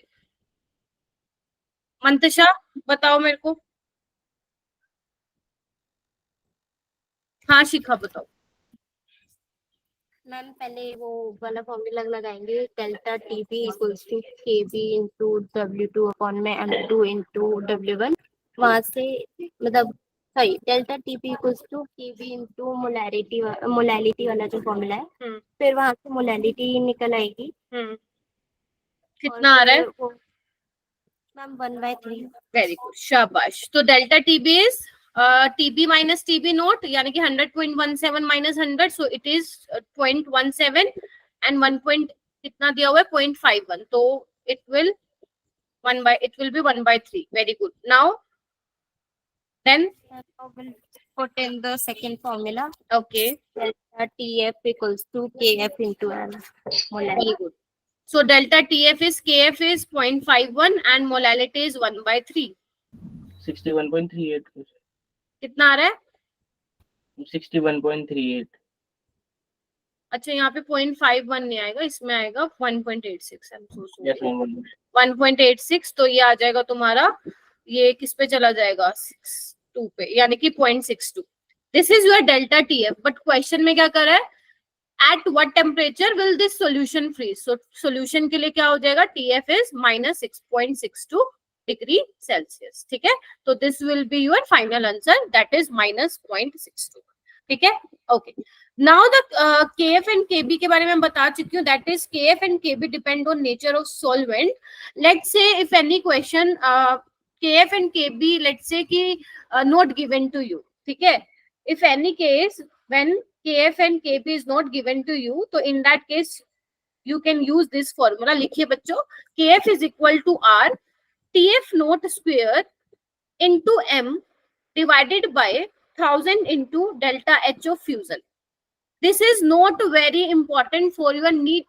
B: Mantasha बताओ मेरे को. हाँ शिखा बताओ.
A: मैम पहले वो वाला फॉर्मूला लगाएंगे, delta TP equals to KB into W2 upon में M2 इंटू W1. वहां से मतलब sorry, delta TP equals to KB into molality वाला जो फॉर्मूला है, फिर वहां से मोलैलिटी निकल आएगी.
B: कितना आ रहा है
A: मैम 1/3.
B: वेरी गुड, शाबाश. तो delta TB is TB minus TB nought, यानी कि 100.17 minus 100, so it is 0.17 and 1 point कितना दिया हुआ है 0.51, तो it will be 1/3. Very good. Now then
A: Put in the second formula.
B: okay,
A: Delta TF equals to KF into M.
B: very good. So delta TF is KF is 0.51 and molality is 1/3.
C: 61.38.
B: कितना आ रहा है?
C: 61.38.
B: अच्छा यहाँ पे 0.51 नहीं आएगा, इसमें आएगा 1.86.
C: Yes, ma'am.
B: 1.86, तो ये आ जाएगा तुम्हारा, ये किस पे चला जाएगा 62 पे, यानी कि 0.62. This is your delta TF. But question में क्या कर रहा है, at what temperature will this solution freeze. So solution के लिए क्या हो जाएगा, टीएफ इज -6.62 डिग्री सेल्सियस. ठीक है, तो this will be your final answer, that is -0.62. ठीक है, okay. Now the KF and KB के बारे में बता चुकी हूँ, that is KF and KB depend on nature of solvent. Let's say if any question KF and KB let's say कि not given to you. ठीक है, if any case when KF and KB is not given to you, so in that case you can use this formula. लिखिए बच्चों, KF is equal to R TF naught square into M divided by 1000 into delta H of fusion. This is not very important for your NEET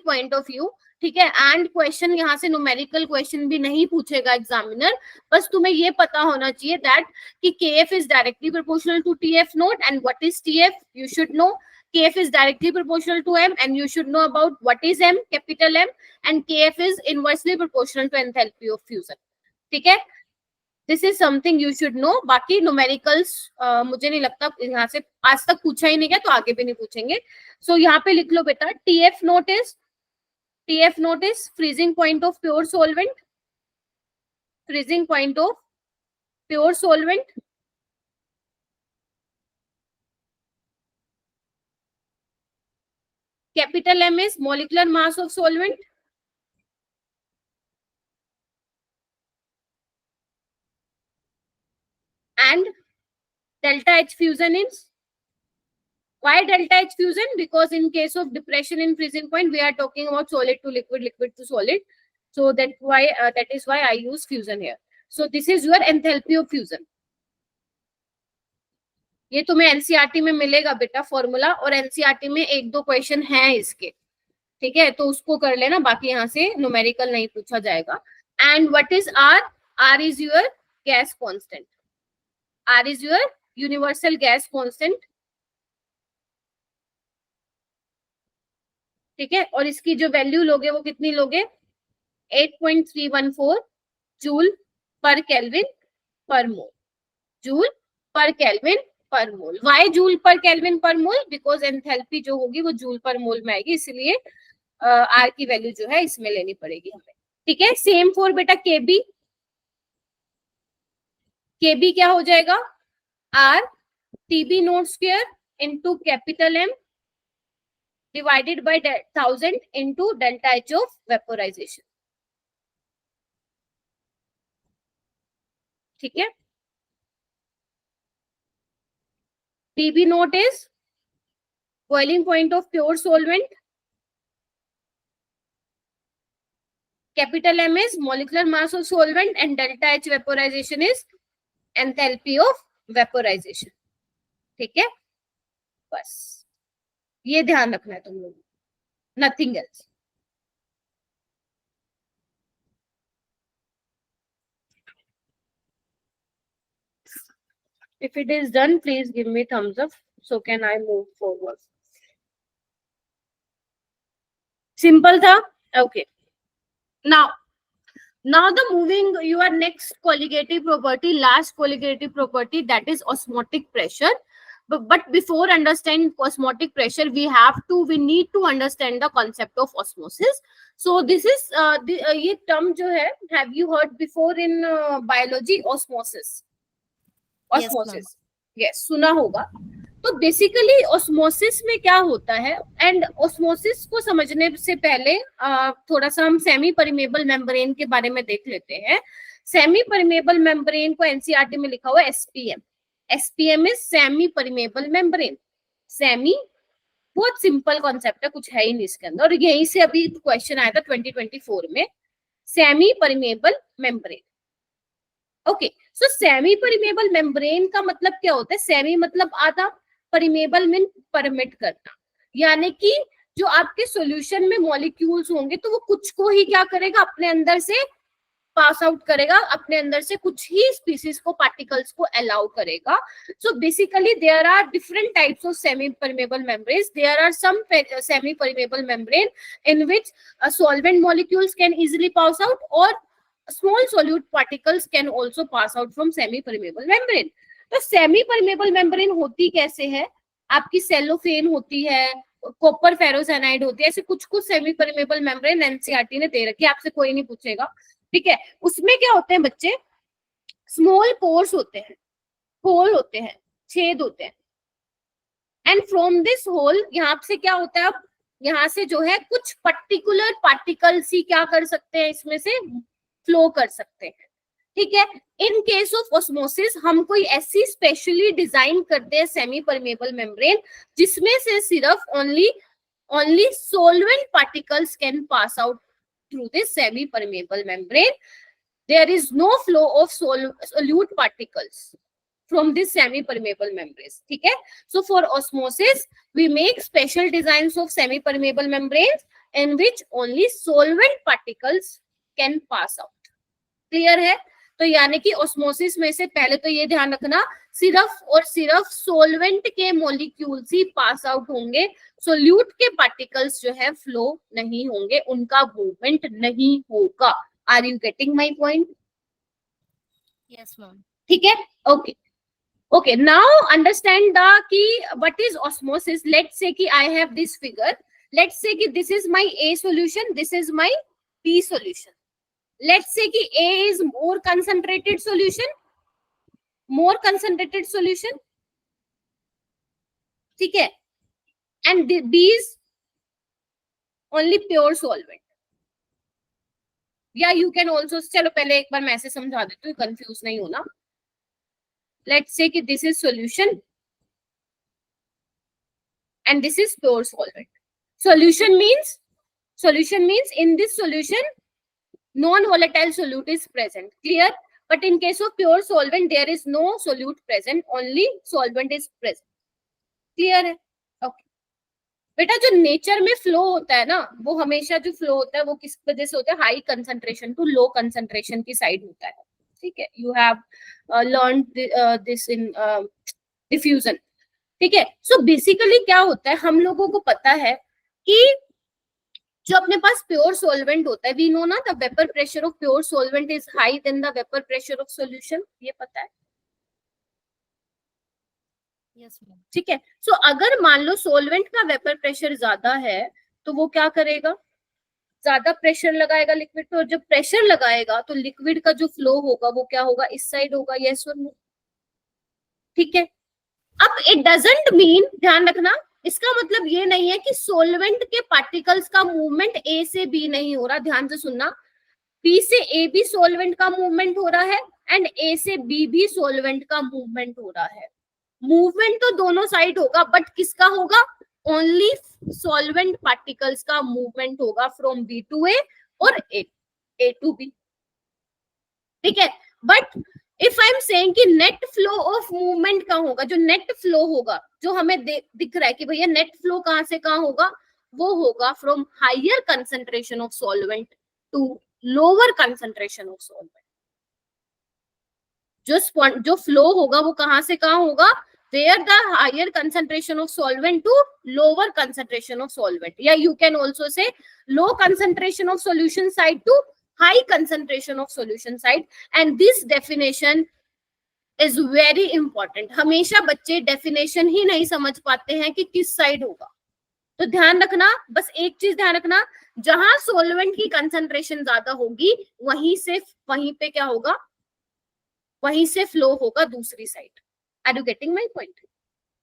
B: point of view. ठीक है, and question यहाँ से numerical question भी नहीं पूछेगा examiner. बस तुम्हें ये पता होना चाहिए दैट कि KF is directly proportional to TF naught and what is TF you should know. KF is directly proportional to M and you should know about what is M, capital M, and KF is inversely proportional to enthalpy of fusion. ठीक है, this is something you should know. बाकी numericals मुझे नहीं लगता यहाँ से आज तक पूछा ही नहीं गया, तो आगे भी नहीं पूछेंगे. सो यहाँ पे लिख लो बेटा, TF naught is freezing point of pure solvent. Freezing point of pure solvent. Capital M is molecular mass of solvent. and delta H fusion is, why delta H fusion? Because in case of depression in freezing point, we are talking about solid to liquid, liquid to solid. So that is why I use fusion here. So this is your enthalpy of fusion. ये तुम्हें NCERT में मिलेगा बेटा formula, और NCERT में एक दो question हैं इसके, ठीक है, तो उसको कर लेना, बाकी यहाँ से न्यूमेरिकल नहीं पूछा जाएगा. And what is R? R is your gas constant. R is your universal gas constant, ठीक है. और इसकी जो वैल्यू लोगे वो कितनी लोगे? 8.314 जूल पर केल्विन पर मोल. जूल पर केल्विन पर मोल. वाई जूल पर केल्विन पर मोल? बिकॉज एंथैल्पी जो होगी वो जूल पर मोल में आएगी, इसलिए आर की वैल्यू जो है इसमें लेनी पड़ेगी हमें, ठीक है. सेम फॉर बेटा केबी. केबी क्या हो जाएगा? R TB nought square into capital M divided by 1000 into delta H of vaporisation, ठीक है. TB note is boiling point of pure solvent. Capital M is molecular mass of solvent and delta H vaporization is enthalpy of vaporization. ठीक है, बस ये ध्यान रखना है तुम लोग, nothing else. If it is done, please give me thumbs up. So can I move forward? Simple tha? Okay. Now the moving your next colligative property, last colligative property, that is osmotic pressure. But before understanding osmotic pressure, we need to understand the concept of osmosis. So this is ये term जो है, have you heard before in biology? Osmosis. Osmosis, yes, सुना होगा. तो basically osmosis में क्या होता है, एंड ऑस्मोसिस को समझने से पहले थोड़ा सा हम सेमी परमेबल मेम्ब्रेन के बारे में देख लेते हैं. सेमी परमेबल मेम्ब्रेन को एनसीईआरटी में लिखा हुआ है SPM. SPM is semi permeable membrane. Semi बहुत सिंपल कॉन्सेप्ट है, कुछ है ही नहीं इसके अंदर, और यहीं से अभी क्वेश्चन आया था 2024 में, सेमी परमेबल मेम्ब्रेन. ओके, सो सेमी परमेबल मेम्ब्रेन का मतलब क्या होता है? सेमी मतलब आधा, परमेबल मीन परमिट करना, यानी कि जो आपके सॉल्यूशन में मॉलिक्यूल्स होंगे तो वो कुछ को ही क्या करेगा, अपने अंदर से पास आउट करेगा, अपने अंदर से कुछ ही स्पीसीज को, पार्टिकल्स को अलाउ करेगा. So basically there are different types of semi permeable membranes. There are some semi permeable membrane in which solvent molecules can easily pass out, और small solute particles can also pass out from semi permeable membrane. तो semi permeable membrane होती कैसे है? आपकी cellophane होती है, copper ferrocyanide होती है, ऐसे कुछ कुछ सेमी परमेबल मेम्ब्रेन एनसीईआरटी ने दे रखी है, आपसे कोई नहीं पूछेगा, ठीक है. उसमें क्या होते हैं बच्चे? स्मॉल पोर्स होते हैं, होल होते हैं, छेद होते हैं, एंड फ्रॉम दिस होल यहाँ से क्या होता है, अब यहाँ से जो है कुछ पर्टिकुलर पार्टिकल्स ही क्या कर सकते हैं, इसमें से फ्लो कर सकते हैं, ठीक है. इन केस ऑफ ऑस्मोसिस हम कोई ऐसी स्पेशली डिजाइन करते हैं सेमी परमेबल मेम्ब्रेन जिसमें से सिर्फ only solvent particles can pass out through this semi permeable membrane. There is no flow of solute particles from this semi permeable membranes, ठीक है. So for osmosis we make special designs of semi permeable membranes in which only solvent particles can pass out. Clear है? तो यानी कि osmosis में से पहले तो ये ध्यान रखना, सिर्फ और सिर्फ सोलवेंट के मॉलिक्यूल्स ही पास आउट होंगे, सोल्यूट के पार्टिकल्स जो है फ्लो नहीं होंगे, उनका मूवमेंट नहीं होगा. Are you getting my point?
A: Yes ma'am.
B: ठीक है, okay okay. Now understand the कि what is osmosis. Let's say कि I have this figure, let's say कि this is my A solution, this is my B solution. Let's say कि A is more concentrated solution, ठीक है, and B is only pure solvent. या you can also, चलो पहले एक बार मैं ऐसे समझा देती हूँ, कंफ्यूज नहीं होना. let's say कि this is solution and this is pure solvent. Solution means in this solution non-volatile solute is present. Clear? But in case of pure solvent there is no solute present, only solvent is present. Clear है? Okay. बेटा जो nature में flow होता है ना, वो हमेशा जो फ्लो होता है वो किस वजह से होता है? High concentration to low concentration की साइड होता है. ठीक है, you have learn this in diffusion. ठीक है, सो बेसिकली क्या होता है, हम लोगों को पता है कि जो अपने पास प्योर सॉल्वेंट होता है, वी नो ना the vapour pressure of pure solvent is high then the vapour pressure of solution. ये पता है?
A: Yes ma'am.
B: ठीक है, सो अगर मान लो सॉल्वेंट का वेपर प्रेशर ज्यादा है तो वो क्या करेगा? ज्यादा प्रेशर लगाएगा लिक्विड पे, और जब प्रेशर लगाएगा तो लिक्विड का जो फ्लो होगा वो क्या होगा? इस साइड होगा. यस और नो? ठीक है, अब इट डजंट मीन, ध्यान रखना, इसका मतलब ये नहीं है कि सॉल्वेंट के पार्टिकल्स का मूवमेंट ए से बी नहीं हो रहा. ध्यान से सुनना, बी से ए भी सॉल्वेंट का मूवमेंट हो रहा है एंड ए से बी भी सॉल्वेंट का मूवमेंट हो रहा है. मूवमेंट तो दोनों साइड होगा, बट किसका होगा? ओनली सॉल्वेंट पार्टिकल्स का मूवमेंट होगा फ्रॉम बी टू ए और ए टू बी. ठीक है, but if I am saying कि नेट फ्लो ऑफ मूवमेंट कहाँ होगा? जो नेट फ्लो होगा, जो हमें दिख रहा है कि भैया नेट फ्लो कहाँ से कहाँ होगा, वो होगा from higher concentration of solvent to lower concentration of solvent. जो फ्लो होगा वो कहाँ से कहाँ होगा? where the higher concentration of solvent to lower concentration of solvent. Yeah, you can also say low concentration of solution side to high concentration of solution side. And this definition is very important. हमेशा बच्चे definition ही नहीं समझ पाते हैं कि किस side होगा. तो ध्यान रखना, बस एक चीज ध्यान रखना, जहां solvent की concentration ज्यादा होगी वहीं पे क्या होगा? वहीं से फ्लो होगा दूसरी side. Are you getting my point?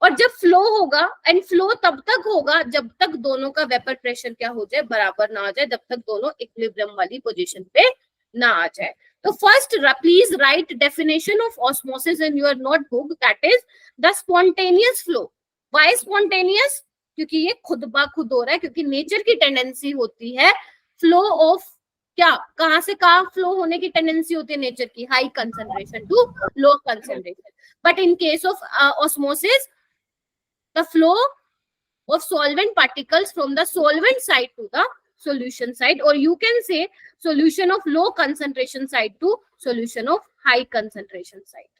B: और जब फ्लो होगा, एंड फ्लो तब तक होगा जब तक दोनों का वेपर प्रेशर क्या हो जाए? बराबर ना आ जाए, जब तक दोनों इक्विलिब्रियम वाली पोजीशन पे ना आ जाए. तो first please right definition of osmosis in your notebook, that is the spontaneous flow. Why spontaneous? क्योंकि ये खुद ब खुद हो रहा है, क्योंकि नेचर की टेंडेंसी होती है फ्लो ऑफ क्या, कहां से कहां फ्लो होने की टेंडेंसी होती है नेचर की? High concentration to low concentration. But in case of osmosis the flow of solvent particles from the solvent side to the solution side, or you can say solution of low concentration side to solution of high concentration side.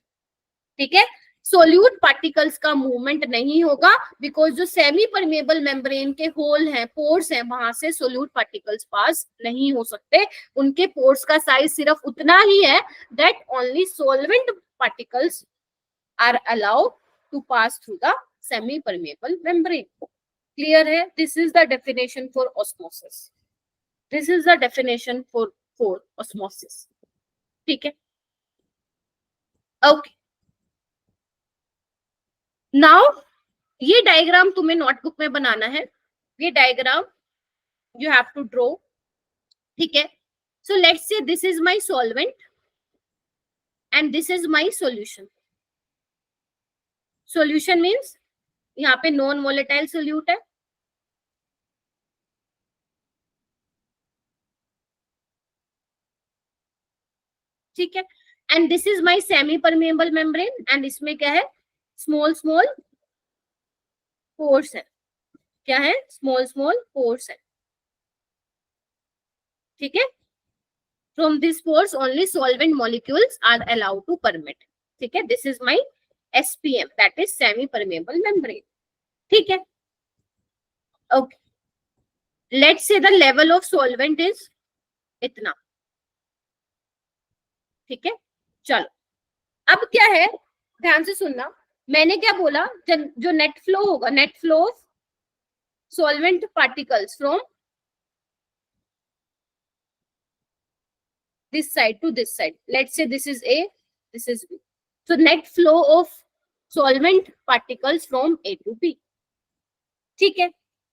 B: ठीक है, solute particles का movement नहीं होगा, because जो semi permeable membrane के whole हैं, pores हैं, वहां से सोल्यूट पार्टिकल्स पास नहीं हो सकते. उनके पोर्स का साइज सिर्फ उतना ही है that only solvent particles are allowed to pass through the semi-permeable membrane. Clear है? This is the definition for osmosis. This is the definition for osmosis. ठीक है? Okay. Now ये डायग्राम तुम्हें नोटबुक में बनाना है. ये diagram you have to draw. ठीक है? So let's say this is my solvent and this is my solution. Solution means यहाँ पे नॉन वोलेटाइल सोल्यूट है. ठीक है, and this is my semi permeable membrane, and इसमें क्या है? स्मॉल स्मॉल पोर्स है. क्या है? स्मॉल स्मॉल पोर्स है. ठीक है, from this pores only solvent molecules are allowed to permit. ठीक है, this is my SPM, that is semi permeable membrane. ठीक है, okay. Let's say the level of solvent is इतना. ठीक है, चलो अब क्या है, ध्यान से सुनना. मैंने क्या बोला? जो नेट फ्लो होगा, net flow of solvent particles from this side to this side. Let's say this is A, this is B. So net flow of solvent particles from A to B. ठीक है,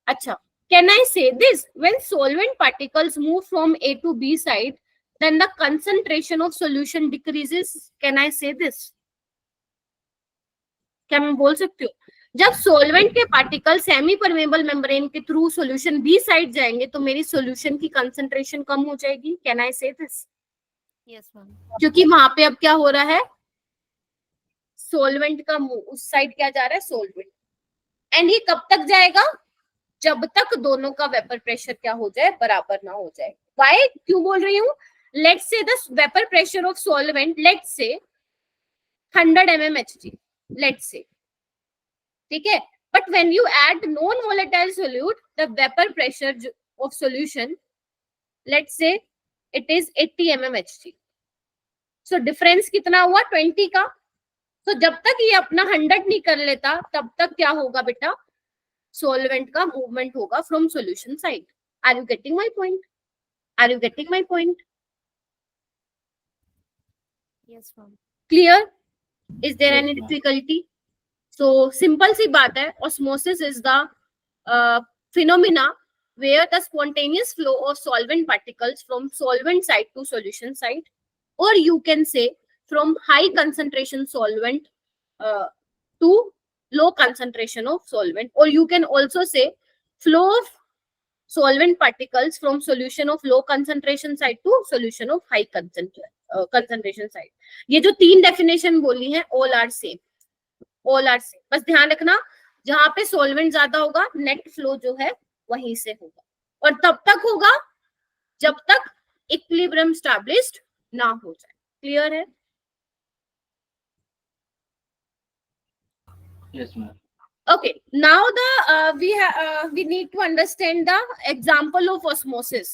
B: अच्छा. Can I say this? When solvent particles move from A to B side, then the concentration of solution decreases. Can I say this? क्या मैं बोल सकती हूँ? जब solvent के पार्टिकल सेमी परमेबल मेम्ब्रेन के थ्रू सॉल्यूशन बी साइड जाएंगे तो मेरी सॉल्यूशन की कंसंट्रेशन कम हो जाएगी। कैन आई से दिस?
A: Yes ma'am.
B: क्योंकि वहां पे अब क्या हो रहा है, सॉल्वेंट का मुंह उस साइड क्या जा रहा है, सॉल्वेंट। एंड ये कब तक जाएगा? जब तक दोनों का वेपर प्रेशर क्या हो जाए, बराबर ना हो जाए। वाई, क्यों बोल रही हूँ? Let's say the vapour pressure of solvent, let's say 100 mmHg, let's say, ठीक है। But when you add non volatile solute, the vapour pressure of solution, let's say it is 80 mmHg। So difference कितना हुआ? 20 का। तो जब तक ये अपना 100 नहीं कर लेता तब तक क्या होगा बेटा, सॉल्वेंट का मूवमेंट होगा from solution side. Are you getting my point? Are you getting my point?
A: Yes ma'am.
B: Clear? Is there
C: Yes,
B: any
C: ma'am.
B: Difficulty? So simple सी बात है, osmosis is the phenomena where the spontaneous flow of solvent particles from solvent side to solution side, or you can say from high concentration solvent to low concentration of solvent, or you can also say flow of solvent particles from solution of low concentration side to solution of high concentration side. ये जो तीन definition बोली हैं, all are same, all are same. बस ध्यान रखना, जहां पे सॉल्वेंट ज्यादा होगा नेट फ्लो जो है वहीं से होगा, और तब तक होगा जब तक इक्विलिब्रियम स्टैब्लिश्ड ना हो जाए। क्लियर है?
C: Yes, ma'am.
B: Okay, now we need to understand the example of osmosis.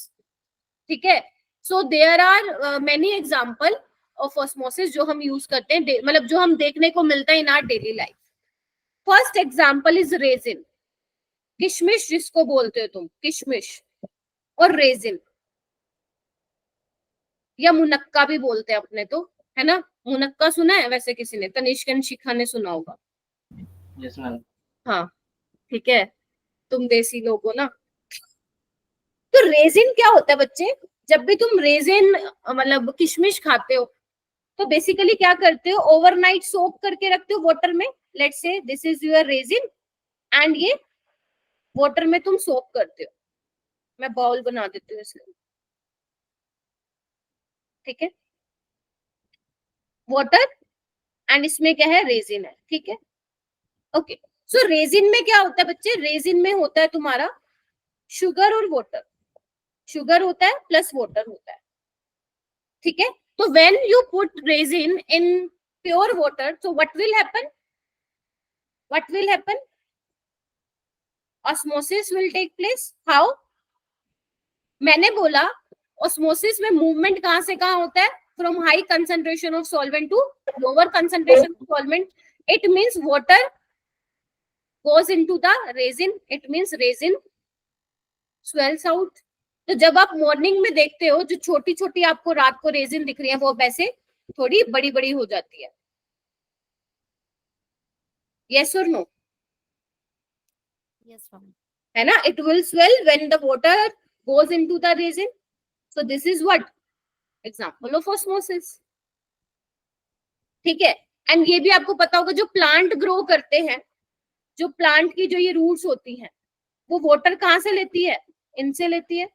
B: ठीक है? So there are many example of osmosis जो हम यूज करते हैं, मतलब जो हम देखने को मिलता है in our daily life. First example is resin, किशमिश जिसको बोलते हो तुम, किशमिश और रेजिन, या मुनक्का भी बोलते हैं अपने तो, है ना? मुनक्का सुना है वैसे किसी ने? तनिष्क एंड शिखा ने सुना होगा।
C: Yes, ma'am.
B: हाँ, ठीक है, तुम देसी लोग हो ना। तो रेजिन क्या होता है बच्चे? जब भी तुम रेजिन मतलब किशमिश खाते हो तो बेसिकली क्या करते हो, ओवरनाइट सोक करके रखते हो वाटर में। Let's say this is your resin and ये वाटर में तुम सोक करते हो। मैं बाउल बना देती हूँ इसका, ठीक है, वाटर एंड इसमें क्या है, रेजिन है, ठीक है। ओके, सो रेजिन में क्या होता है बच्चे? रेजिन में होता है तुम्हारा शुगर और वाटर, शुगर होता है प्लस वाटर होता है, ठीक है। तो when you put resin in pure water, so what will happen? What will happen? Osmosis will take place. How? मैंने बोला osmosis में मूवमेंट कहां से कहां होता है? From high concentration of solvent to lower concentration of solvent. It means water goes into the resin. It means resin swells out. तो जब आप मॉर्निंग में देखते हो जो छोटी छोटी आपको रात को रेजिन दिख रही है, वो वैसे थोड़ी बड़ी बड़ी हो जाती है। Yes or no?
A: Yes ma'am.
B: है ना? It will swell when the water goes into the resin. So this is what? Example of osmosis. ठीक है। एंड ये भी आपको पता होगा, जो प्लांट ग्रो करते हैं, जो प्लांट की जो ये रूट्स होती हैं, वो वाटर कहाँ से लेती है? इनसे लेती है,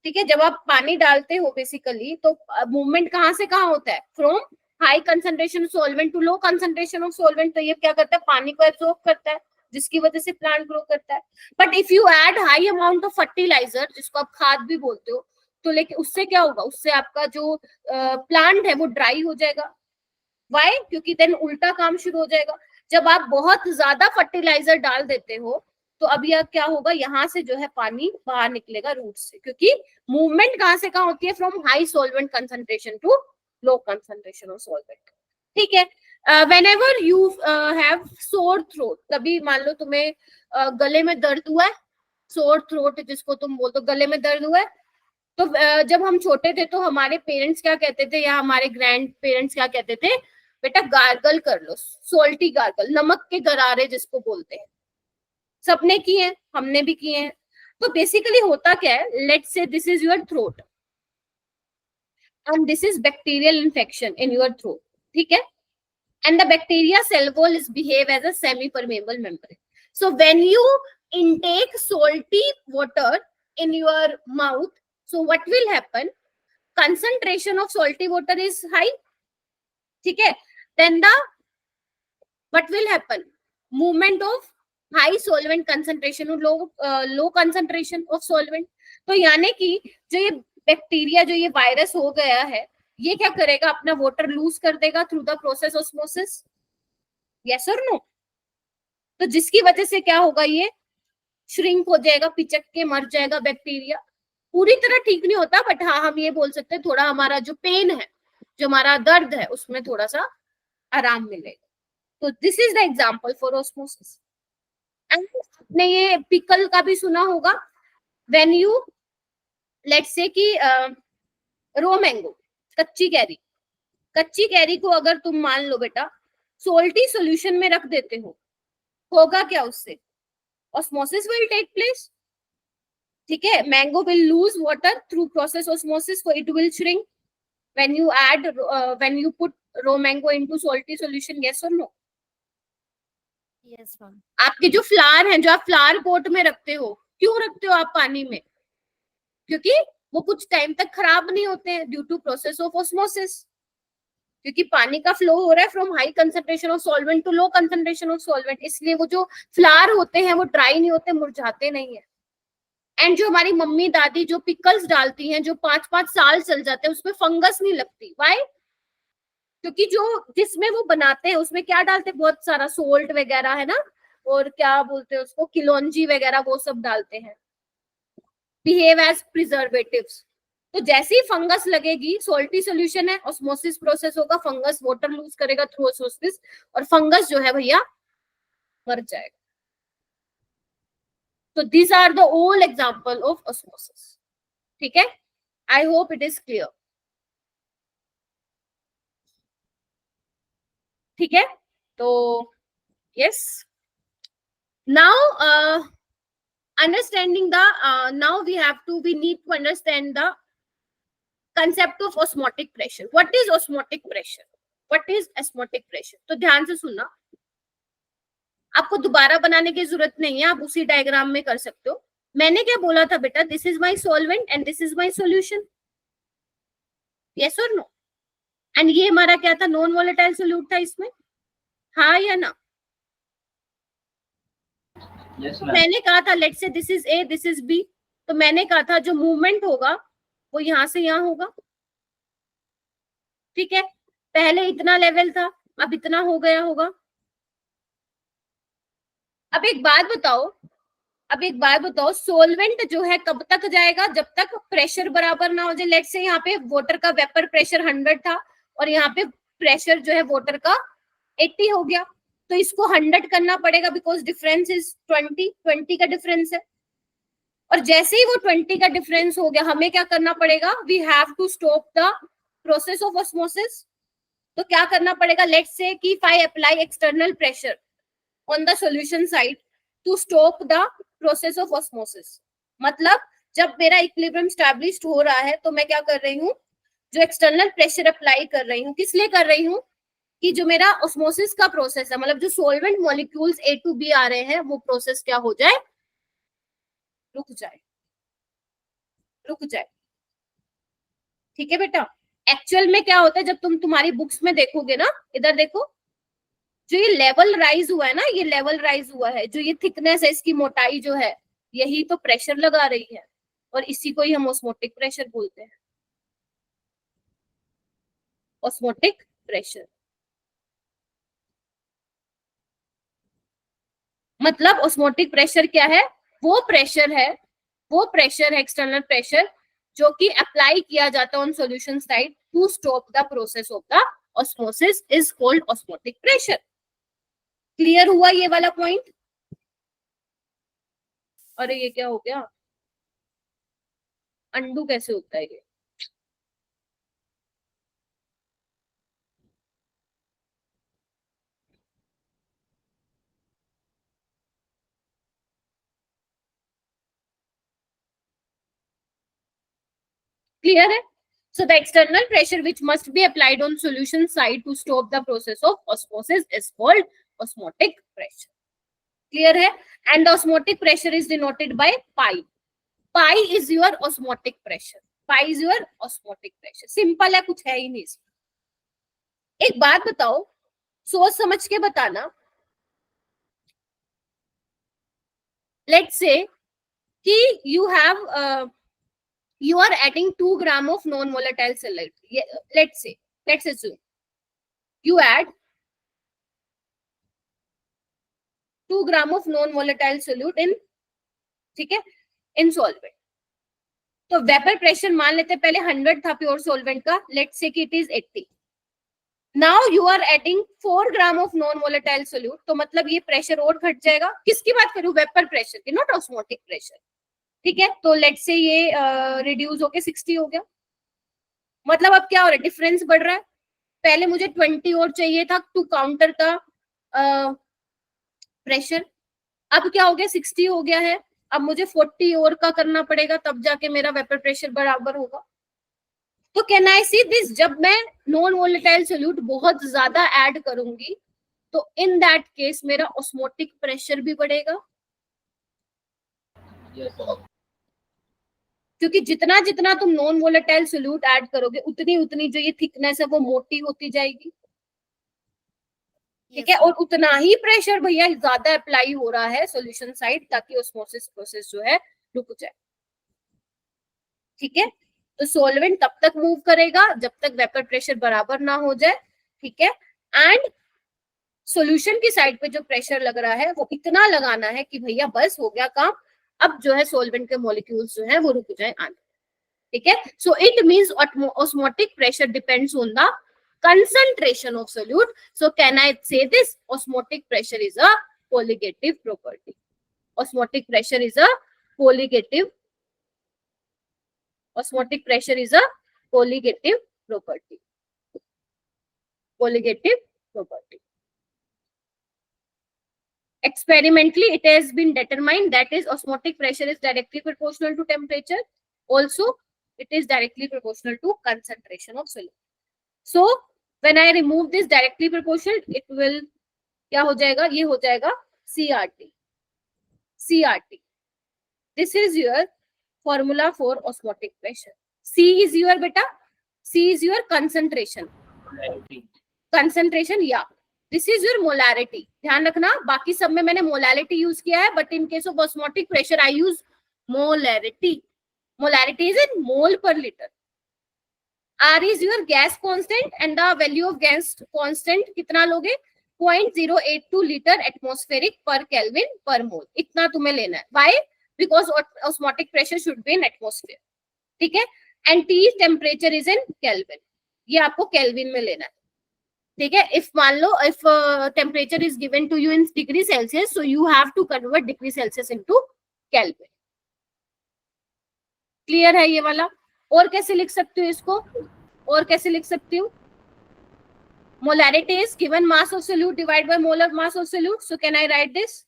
B: ठीक है। जब आप पानी डालते हो बेसिकली तो मूवमेंट कहाँ से कहाँ होता है? From high concentration solvent to low concentration of solvent. तो ये क्या करता है? पानी को एब्सॉर्ब करता है, जिसकी वजह से प्लांट ग्रो करता है। But if you add high amount of fertiliser, जिसको आप खाद भी बोलते हो, तो लेकिन उससे क्या होगा? उससे आपका जो प्लांट है वो ड्राई हो जाएगा। वाई? क्योंकि देन उल्टा काम शुरू हो जाएगा। जब आप बहुत ज्यादा फर्टिलाइजर डाल देते हो तो अब यह क्या होगा, यहाँ से जो है पानी बाहर निकलेगा रूट से, क्योंकि मूवमेंट कहाँ से कहाँ होती है? From high solvent concentration to low concentration of solvent, ठीक है। whenever you have sore throat, कभी मान लो तुम्हें गले में दर्द हुआ है, sore throat जिसको तुम बोलते हो, गले में दर्द हुआ है, तो जब हम छोटे थे तो हमारे पेरेंट्स क्या कहते थे, या हमारे ग्रैंड पेरेंट्स क्या कहते थे? बेटा गार्गल कर लो, सोल्टी गार्गल, नमक के गरारे जिसको बोलते हैं। सबने किए हैं, हमने भी किए हैं। तो बेसिकली होता क्या है, let's say this is your throat and this is bacterial infection in your throat, ठीक है। and the bacteria cell wall is behave as a semi permeable membrane. So when you intake salty water in your mouth, so what will happen? Concentration of salty water is high, ठीक है? Then the what will happen? Movement of high solvent concentration और low concentration of solvent. तो यानी कि जो ये bacteria, जो ये वायरस हो गया है, ये क्या करेगा? अपना वाटर लूज कर देगा through the process osmosis. Yes और नो? तो जिसकी वजह से क्या होगा? ये श्रिंक हो जाएगा, पिचक के मर जाएगा बैक्टीरिया. पूरी तरह ठीक नहीं होता, बट हाँ हम ये बोल सकते हैं थोड़ा हमारा जो पेन है, जो हमारा दर्द है, उसमें थोड़ा सा आराम मिलेगा. तो this is the example for osmosis. आपने ये पिकल का भी सुना होगा. व्हेन यू लेट्स से कि रो मैंगो, कच्ची कैरी को अगर तुम मान लो बेटा सोल्टी सॉल्यूशन में रख देते हो, होगा क्या उससे? Osmosis will take place. ठीक है, mango will lose water through process osmosis, so it will shrink when you add when you put raw mango into salty solution. yes or no?
A: Yes ma'am.
B: आपके जो flower हैं, जो आप flower pot में रखते हो, क्यों रखते हो आप पानी में? क्योंकि वो कुछ टाइम तक खराब नहीं होते हैं due to process of osmosis. क्योंकि पानी का फ्लो हो रहा है from high concentration of solvent to low concentration of solvent, इसलिए वो जो फ्लावर होते हैं वो ड्राई नहीं होते, मुरझाते नहीं है. एंड जो हमारी मम्मी दादी जो पिकल्स डालती हैं, जो 5-5 साल चल जाते हैं, उसमें फंगस नहीं लगती. व्हाई? क्योंकि जो जिसमें वो बनाते हैं उसमें क्या डालते हैं? बहुत सारा सोल्ट वगैरह है ना, और क्या बोलते हैं उसको, किलोंजी वगैरह, वो सब डालते हैं. Behave as preservatives. तो जैसे ही फंगस लगेगी, सोल्टी सोल्यूशन है, ऑस्मोसिस प्रोसेस होगा, फंगस वाटर लूज करेगा थ्रू ऑस्मोसिस, और फंगस जो है भैया मर जाएगा. So these are the all example of osmosis. ठीक है? I hope it is clear. ठीक है? तो yes. Now understanding the now we need to understand the concept of osmotic pressure. What is osmotic pressure? What is osmotic pressure? तो ध्यान से सुनना. आपको दोबारा बनाने की जरूरत नहीं है, आप उसी डायग्राम में कर सकते हो. मैंने क्या बोला था बेटा? This is my solvent and this is my solution. Yes और नो? एंड ये हमारा क्या था? नॉन वोलेटाइल सोल्यूट था इसमें. हाँ या ना?
C: यस
B: तो
C: मैम.
B: मैंने कहा था let's say this is A, this is B. तो मैंने कहा था जो मूवमेंट होगा वो यहाँ से यहाँ होगा. ठीक है, पहले इतना लेवल था, अब इतना हो गया होगा. अब एक बात बताओ, सोलवेंट जो है कब तक जाएगा? जब तक प्रेशर बराबर ना हो जाए. लेट्स से यहाँ पे वाटर का वेपर प्रेशर 100 था और यहाँ पे प्रेशर जो है वाटर का 80 हो गया, तो इसको 100 करना पड़ेगा, बिकॉज डिफरेंस इज 20 का डिफरेंस है. और जैसे ही वो 20 का डिफरेंस हो गया, हमें क्या करना पड़ेगा? We have to stop the process of osmosis. तो क्या करना पड़ेगा? लेट्स से कि if I apply external pressure on the solution side to stop the process of osmosis. मतलब जब मेरा इक्विलिब्रियम स्टैब्लिश्ड हो रहा है, तो मैं क्या कर रही हूँ? जो एक्सटर्नल प्रेशर अप्लाई कर रही हूँ, किस लिए कर रही हूँ? कि जो मेरा ऑस्मोसिस का प्रोसेस है, मतलब जो solvent molecules A to B आ रहे हैं, वो प्रोसेस क्या हो जाए? रुक जाए. ठीक है बेटा? एक्चुअल में क्या होता है, जब तुम्हारी बुक्स में देखोगे ना, इधर देखो, जो ये लेवल राइज हुआ है ना, ये लेवल राइज हुआ है, जो ये थिकनेस है, इसकी मोटाई जो है, यही तो प्रेशर लगा रही है, और इसी को ही हम ऑस्मोटिक प्रेशर बोलते हैं. ऑस्मोटिक प्रेशर मतलब ऑस्मोटिक प्रेशर क्या है? वो प्रेशर है एक्सटर्नल प्रेशर, जो कि अप्लाई किया जाता है on solution side to stop the process of the osmosis, is called osmotic pressure. Clear हुआ ये वाला पॉइंट? अरे ये क्या हो गया? अंडू कैसे होता है ये? क्लियर है? So the external pressure which must be applied on solution side to stop the process of osmosis is called osmotic pressure. Clear है? And the osmotic pressure is denoted by pi. Pi is your osmotic pressure. Pi is your osmotic pressure. Simple है, कुछ है ही नहीं इसमें। एक बात बताओ, सोच समझ के बताना। Let's say कि you are adding 2 gram of non-volatile solute. Let's assume you add 2 gram of non-volatile solute in, ठीक है, in solvent. तो वेपर प्रेशर मान लेते पहले 100 था प्योर सॉल्वेंट का, लेट्स से कि it is 80. Now you are adding 4 gram of non volatile solute, तो मतलब ये प्रेशर और घट जाएगा. किसकी बात करूं? वेपर प्रेशर की, नॉट ऑस्मोटिक प्रेशर. ठीक है, तो लेट्स से ये रिड्यूस होके 60 हो गया. मतलब अब क्या हो रहा है? डिफरेंस बढ़ रहा है. पहले मुझे 20 और चाहिए था टू काउंटर द प्रेशर, अब क्या हो गया? 60 हो गया है. अब मुझे 40 और का करना पड़ेगा, तब जाके मेरा वेपर प्रेशर बराबर होगा. तो कैन आई सी दिस? जब मैं नॉन वोलेटाइल सोल्यूट बहुत ज्यादा ऐड करूंगी तो इन दैट केस मेरा ऑस्मोटिक प्रेशर भी बढ़ेगा. क्योंकि जितना जितना तुम नॉन वोलेटाइल सोल्यूट ऐड करोगे उतनी उतनी जो ये थिकनेस है वो मोटी होती जाएगी. ठीक है, और उतना ही प्रेशर भैया ज्यादा अप्लाई हो रहा है सॉल्यूशन साइड, ताकि ऑस्मोसिस प्रोसेस जो है रुक जाए. ठीक है, तो सॉल्वेंट तब तक मूव करेगा जब तक वेपर प्रेशर बराबर ना हो जाए. ठीक है, एंड सॉल्यूशन की साइड पे जो प्रेशर लग रहा है वो इतना लगाना है कि भैया बस हो गया काम, अब जो है सॉल्वेंट के मॉलिक्यूल्स जो है वो रुक जाए आने. ठीक है, so it means osmotic pressure depends on the concentration of solute. So can I say this? Osmotic pressure is a colligative property. Osmotic pressure is a colligative. Osmotic pressure is a colligative property. Colligative property. Experimentally, it has been determined that is osmotic pressure is directly proportional to temperature. Also, it is directly proportional to concentration of solute. So when I remove this directly proportional, it will क्या हो जाएगा? ये हो जाएगा CRT. CRT. This is your formula for osmotic pressure. C is your beta. C is your concentration. Concentration, yeah. This is your molarity. ध्यान रखना, बाकी सब में मैंने molarity यूज किया है, but in case of osmotic pressure I use molarity. Molarity is in mole per liter. R is your gas constant and the value of gas constant कितना लोगे? 0.082 liter atmospheric per Kelvin per mole. इतना तुम्हें लेना है. Why? Because osmotic pressure should be in atmosphere. ठीक है, and T temperature is in Kelvin. ये आपको Kelvin में लेना है. ठीक है, if मान लो if temperature is given to you in degree Celsius, so you have to convert degree Celsius into Kelvin. Clear है ये वाला? और कैसे लिख सकती हूँ इसको? और कैसे लिख सकती हूँ? Molarity is given mass of solute divided by molar mass of solute. So can I write this?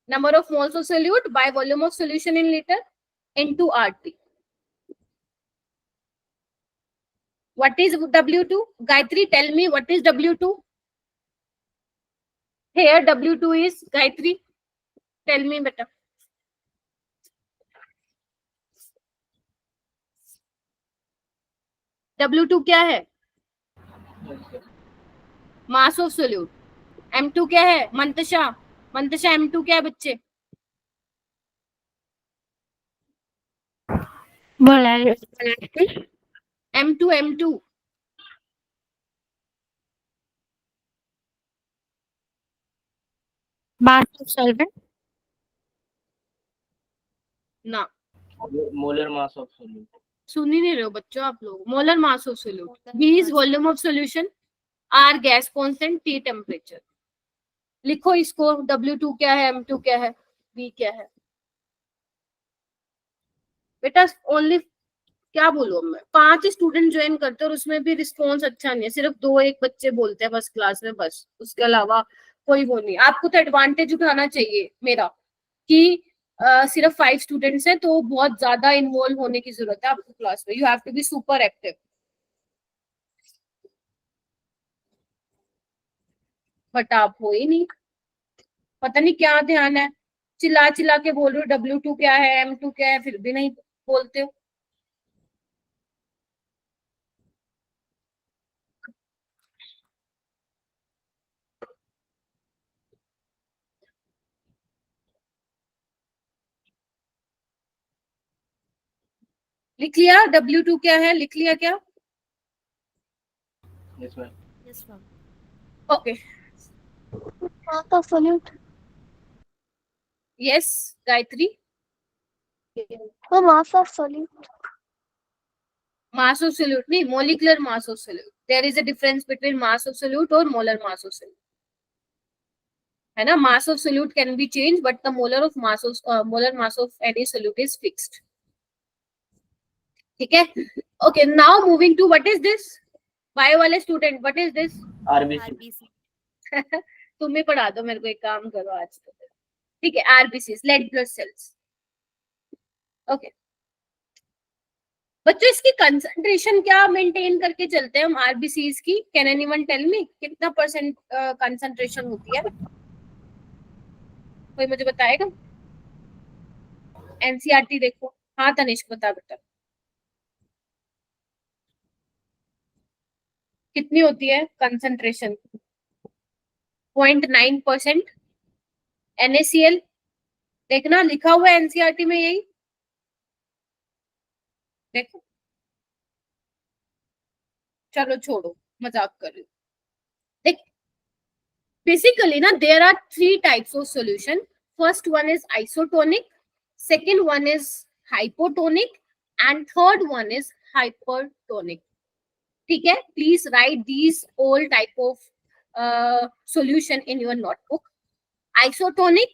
B: Number of moles of solute by volume of solution in liter into RT. What is W2? Gayatri, tell me what is W2? Here W2 is Gayatri. Tell me better. W2 क्या है? मास of solute. M2 क्या है? Mantasha M2 क्या है बच्चे? M2
D: mass of solvent
B: ना,
C: molar mass of solute.
B: सुन ही नहीं रहे हो बच्चों आप लोग. Molar mass of solute. V is volume of solution, R gas constant, T temperature. लिखो इसको. W2 क्या है? M2 क्या है? V क्या है? बेटा ओनली क्या बोलूं मैं, 5 स्टूडेंट ज्वाइन करते हैं और उसमें भी रिस्पॉन्स अच्छा नहीं है. सिर्फ 2-1 बच्चे बोलते हैं बस क्लास में, बस उसके अलावा कोई वो नहीं. आपको तो एडवांटेज उठाना चाहिए मेरा कि सिर्फ 5 स्टूडेंट्स हैं, तो बहुत ज्यादा इन्वॉल्व होने की जरूरत है आपको क्लास में. You have to be super active. But आप हो ही नहीं, पता नहीं क्या ध्यान है. चिल्ला चिल्ला के बोल रहे हो W2 क्या है, M2 क्या है, फिर भी नहीं बोलते हो. लिख लिया W2 क्या है, लिख लिया क्या?
C: Yes ma'am.
A: Yes, ma'am.
B: Okay.
A: Mass of solute.
B: Yes Gayatri.
A: Oh, mass of solute.
B: Mass of solute नहीं, molecular mass of solute. There is a difference between mass of solute और मोलर मास ऑफ सोल्यूट, है ना. Mass of solute can be change but the molar mass of any solute is fixed. ठीक है. Okay, now moving to what is this. Bio वाले student, what is this?
C: RBC.
A: RBC.
B: तुम ही पढ़ा दो मेरे को, एक काम करो आज तो. ठीक है, RBC, red blood cells. Okay बच्चों, इसकी कंसंट्रेशन क्या मेंटेन करके चलते हैं हम आरबीसीज की? कैन एनीवन टेल मी कितना परसेंट कंसंट्रेशन होती है? कोई मुझे बताएगा? एनसीईआरटी देखो. हाँ तनिष्क बता बेटा, कितनी होती है कंसंट्रेशन? 0.9%. NaCl देखना, लिखा हुआ है एनसीईआरटी में यही. देखो, चलो छोड़ो, मजाक कर रही हूँ. देख, basically ना there are 3 types of solution. First one is isotonic, second one is hypotonic, and third one is hypertonic. ठीक है, please write these all type of solution in your notebook. Isotonic,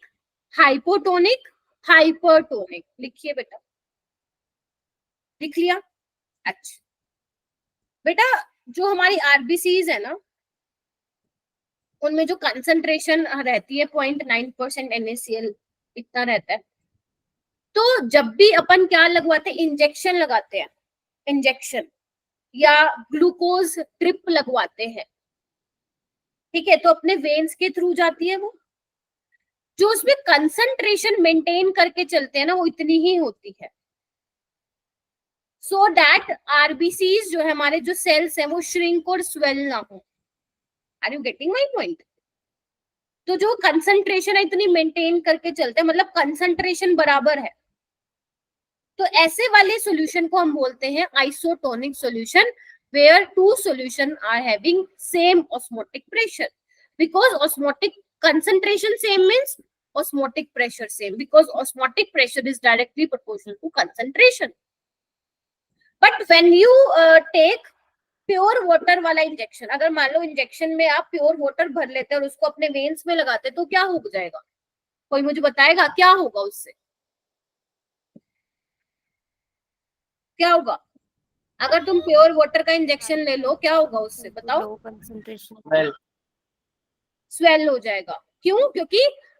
B: hypotonic, hypertonic. लिखिए बेटा. लिख लिया? अच्छा बेटा, जो हमारी आरबीसीज है ना, उनमें जो कंसंट्रेशन रहती है 0.9% NaCl इतना रहता है. तो जब भी अपन क्या लगवाते हैं, इंजेक्शन लगाते हैं, इंजेक्शन या ग्लूकोज ड्रिप लगवाते हैं. ठीक है, तो अपने वेन्स के थ्रू जाती है वो. जो उसमें कंसंट्रेशन मेंटेन करके चलते हैं ना, वो इतनी ही होती है. सो दैट आरबीसीज जो है, हमारे जो सेल्स हैं, वो श्रिंक और स्वेल ना हो. Are you getting my point? तो जो कंसंट्रेशन है इतनी मेंटेन करके चलते हैं, मतलब कंसंट्रेशन बराबर है. तो ऐसे वाले सॉल्यूशन को हम बोलते हैं isotonic solution, where 2 solution are having same osmotic pressure. Because osmotic concentration same means osmotic pressure same, because osmotic pressure is directly proportional to concentration. But when you take pure water वाला injection, अगर मान लो injection में आप pure water भर लेते हैं और उसको अपने वेन्स में लगाते हैं, तो क्या हो जाएगा? कोई मुझे बताएगा क्या होगा उससे? क्या होगा अगर तुम प्योर वाटर का इंजेक्शन ले लो? क्या होगा उससे, बताओ?
A: Low concentration.
B: स्वेल हो जाएगा. क्यों? क्योंकि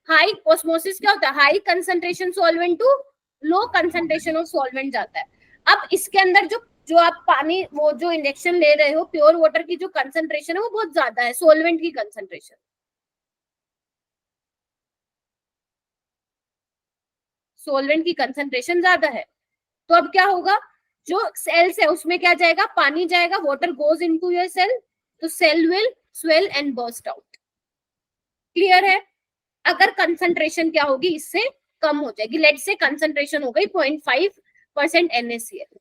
B: हाई ऑस्मोसिस क्या होता है, high concentration solvent to low concentration of solvent जाता है. अब इसके अंदर जो आप पानी, वो जो इंजेक्शन ले रहे हो, प्योर वाटर की जो कंसंट्रेशन है वो बहुत ज्यादा है सॉल्वेंट की कंसंट्रेशन. सॉल्वेंट की कंसंट्रेशन ज्यादा है. तो अब क्या होगा, जो सेल्स है उसमें क्या जाएगा, पानी जाएगा, water goes into your cell, तो cell will swell and burst out. Clear है? अगर कंसंट्रेशन क्या होगी, इससे कम हो जाएगी. लेट्स से कंसंट्रेशन हो गई 0.5% NaCl.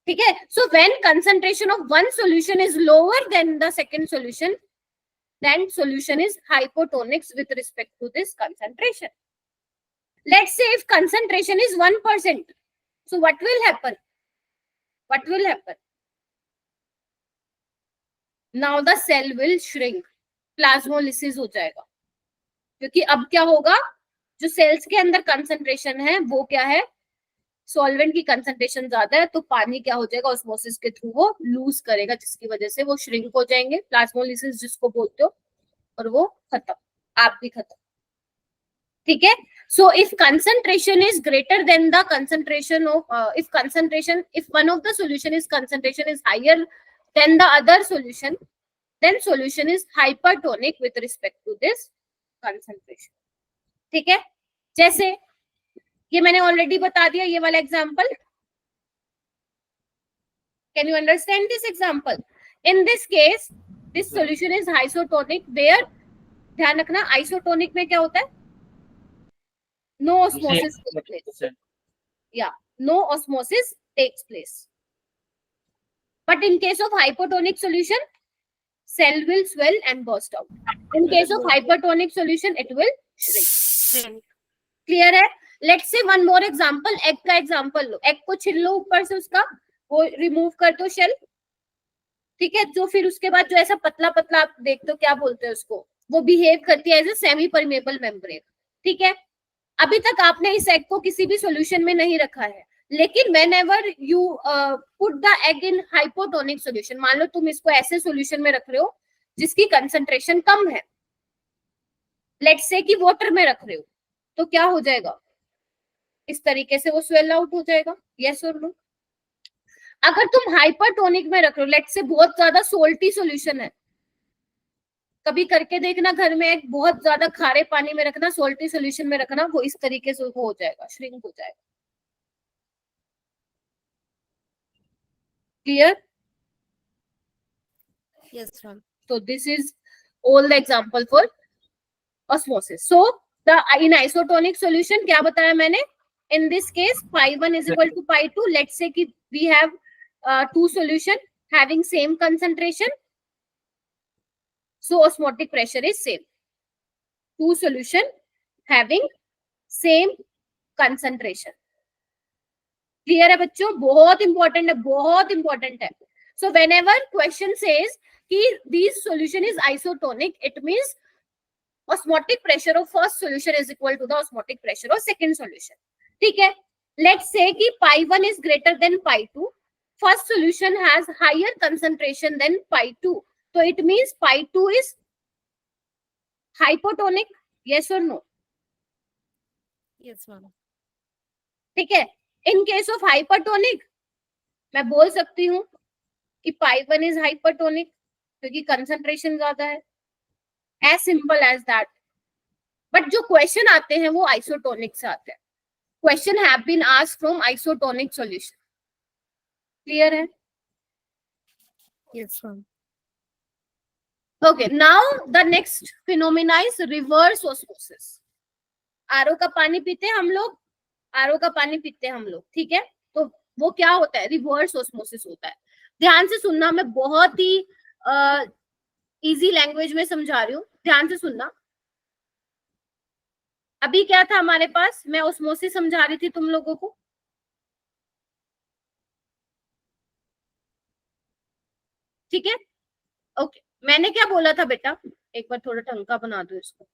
B: ठीक है. So when concentration of one solution is lower than the second solution, then solution is hypotonic with respect to this concentration. Let's say if concentration is 1%, so what will happen? What will happen? Now the cell will shrink. Plasmolysis हो जाएगा. क्योंकि अब क्या होगा, जो sales के अंदर concentration है वो क्या है, सॉल्वेंट की कंसंट्रेशन ज्यादा है, तो पानी क्या हो जाएगा, ऑस्मोसिस के थ्रू वो लूज करेगा, जिसकी वजह से वो श्रिंक हो जाएंगे, प्लाज्मोलिसिस जिसको बोलते हो, और वो खत्म, आप भी खत्म. ठीक है. So if concentration is greater than the concentration of if one of the solution is concentration is higher than the other solution, then solution is hypertonic with respect to this concentration. ठीक है. जैसे ये मैंने already बता दिया, ये वाला example. Can you understand this example? In this case, this solution is isotonic where, ध्यान रखना isotonic में क्या होता है, no osmosis takes place. Yeah, no osmosis takes place. But in case of hypotonic solution, cell will swell and burst out. In case of hypertonic solution, it will shrink. Clear है? Let's say one more example. Egg का example लो. Egg को छिल लो ऊपर से, उसका वो remove कर दो शेल. ठीक है. तो फिर उसके बाद जो ऐसा पतला पतला आप देखते हो, क्या बोलते हैं उसको, वो बिहेव करती है as a semi permeable membrane. ठीक है. अभी तक आपने इस एग को किसी भी सॉल्यूशन में नहीं रखा है, लेकिन whenever you put the egg in hypotonic solution, मान लो तुम इसको ऐसे सॉल्यूशन में रख रहे हो जिसकी कंसंट्रेशन कम है, लेट्स से कि वाटर में रख रहे हो, तो क्या हो जाएगा, इस तरीके से वो स्वेल आउट हो जाएगा. यस और नो? अगर तुम हाइपरटोनिक में रख रहे हो, लेट्स से बहुत ज्यादा सोल्टी सॉल्यूशन है, कभी करके देखना घर में, एक बहुत ज्यादा खारे पानी में रखना, सोल्टी सॉल्यूशन में रखना, वो इस तरीके से हो जाएगा, श्रिंक हो जाएगा. Clear?
A: Yes, ma'am.
B: So this is all the example for osmosis. So the in isotonic solution क्या बताया मैंने? In this case, pi1 is equal to pi2. Let's say कि we have two solution having same concentration. So osmotic pressure is same. Two solution having same concentration. Clear है बच्चों? बहुत important है, बहुत important है. सो व्हेनेवर क्वेश्चन सेज कि this solution is isotonic, it means osmotic pressure of first solution is equal to the osmotic pressure of second solution. ठीक है. Let's say कि pi1 is greater than pi2, first solution has higher concentration than pi2, तो it means pi2 is hypotonic. Yes और no?
A: Yes, ma'am.
B: ठीक है. इन case of hypertonic मैं बोल सकती हूँ कि pi1 इज हाइपरटोनिक क्योंकि कंसंट्रेशन ज्यादा है. As simple as that. But जो क्वेश्चन आते हैं वो आइसोटोनिक से आते हैं. Question have been asked from isotonic solution. Clear है?
A: Yes, ma'am.
B: Okay. Now the next phenomena is reverse osmosis. RO का पानी पीते हैं हम लोग, आरओ का पानी पीते हैं हम लोग. ठीक है. तो वो क्या होता है? रिवर्स ऑस्मोसिस होता है. ध्यान से सुनना, मैं बहुत ही इजी लैंग्वेज में समझा रही हूँ, ध्यान से सुनना. अभी क्या था हमारे पास, मैं ऑस्मोसिस समझा रही थी तुम लोगों को. ठीक है. ओके. मैंने क्या बोला था बेटा, एक बार थोड़ा ढंग का बना दो इसको.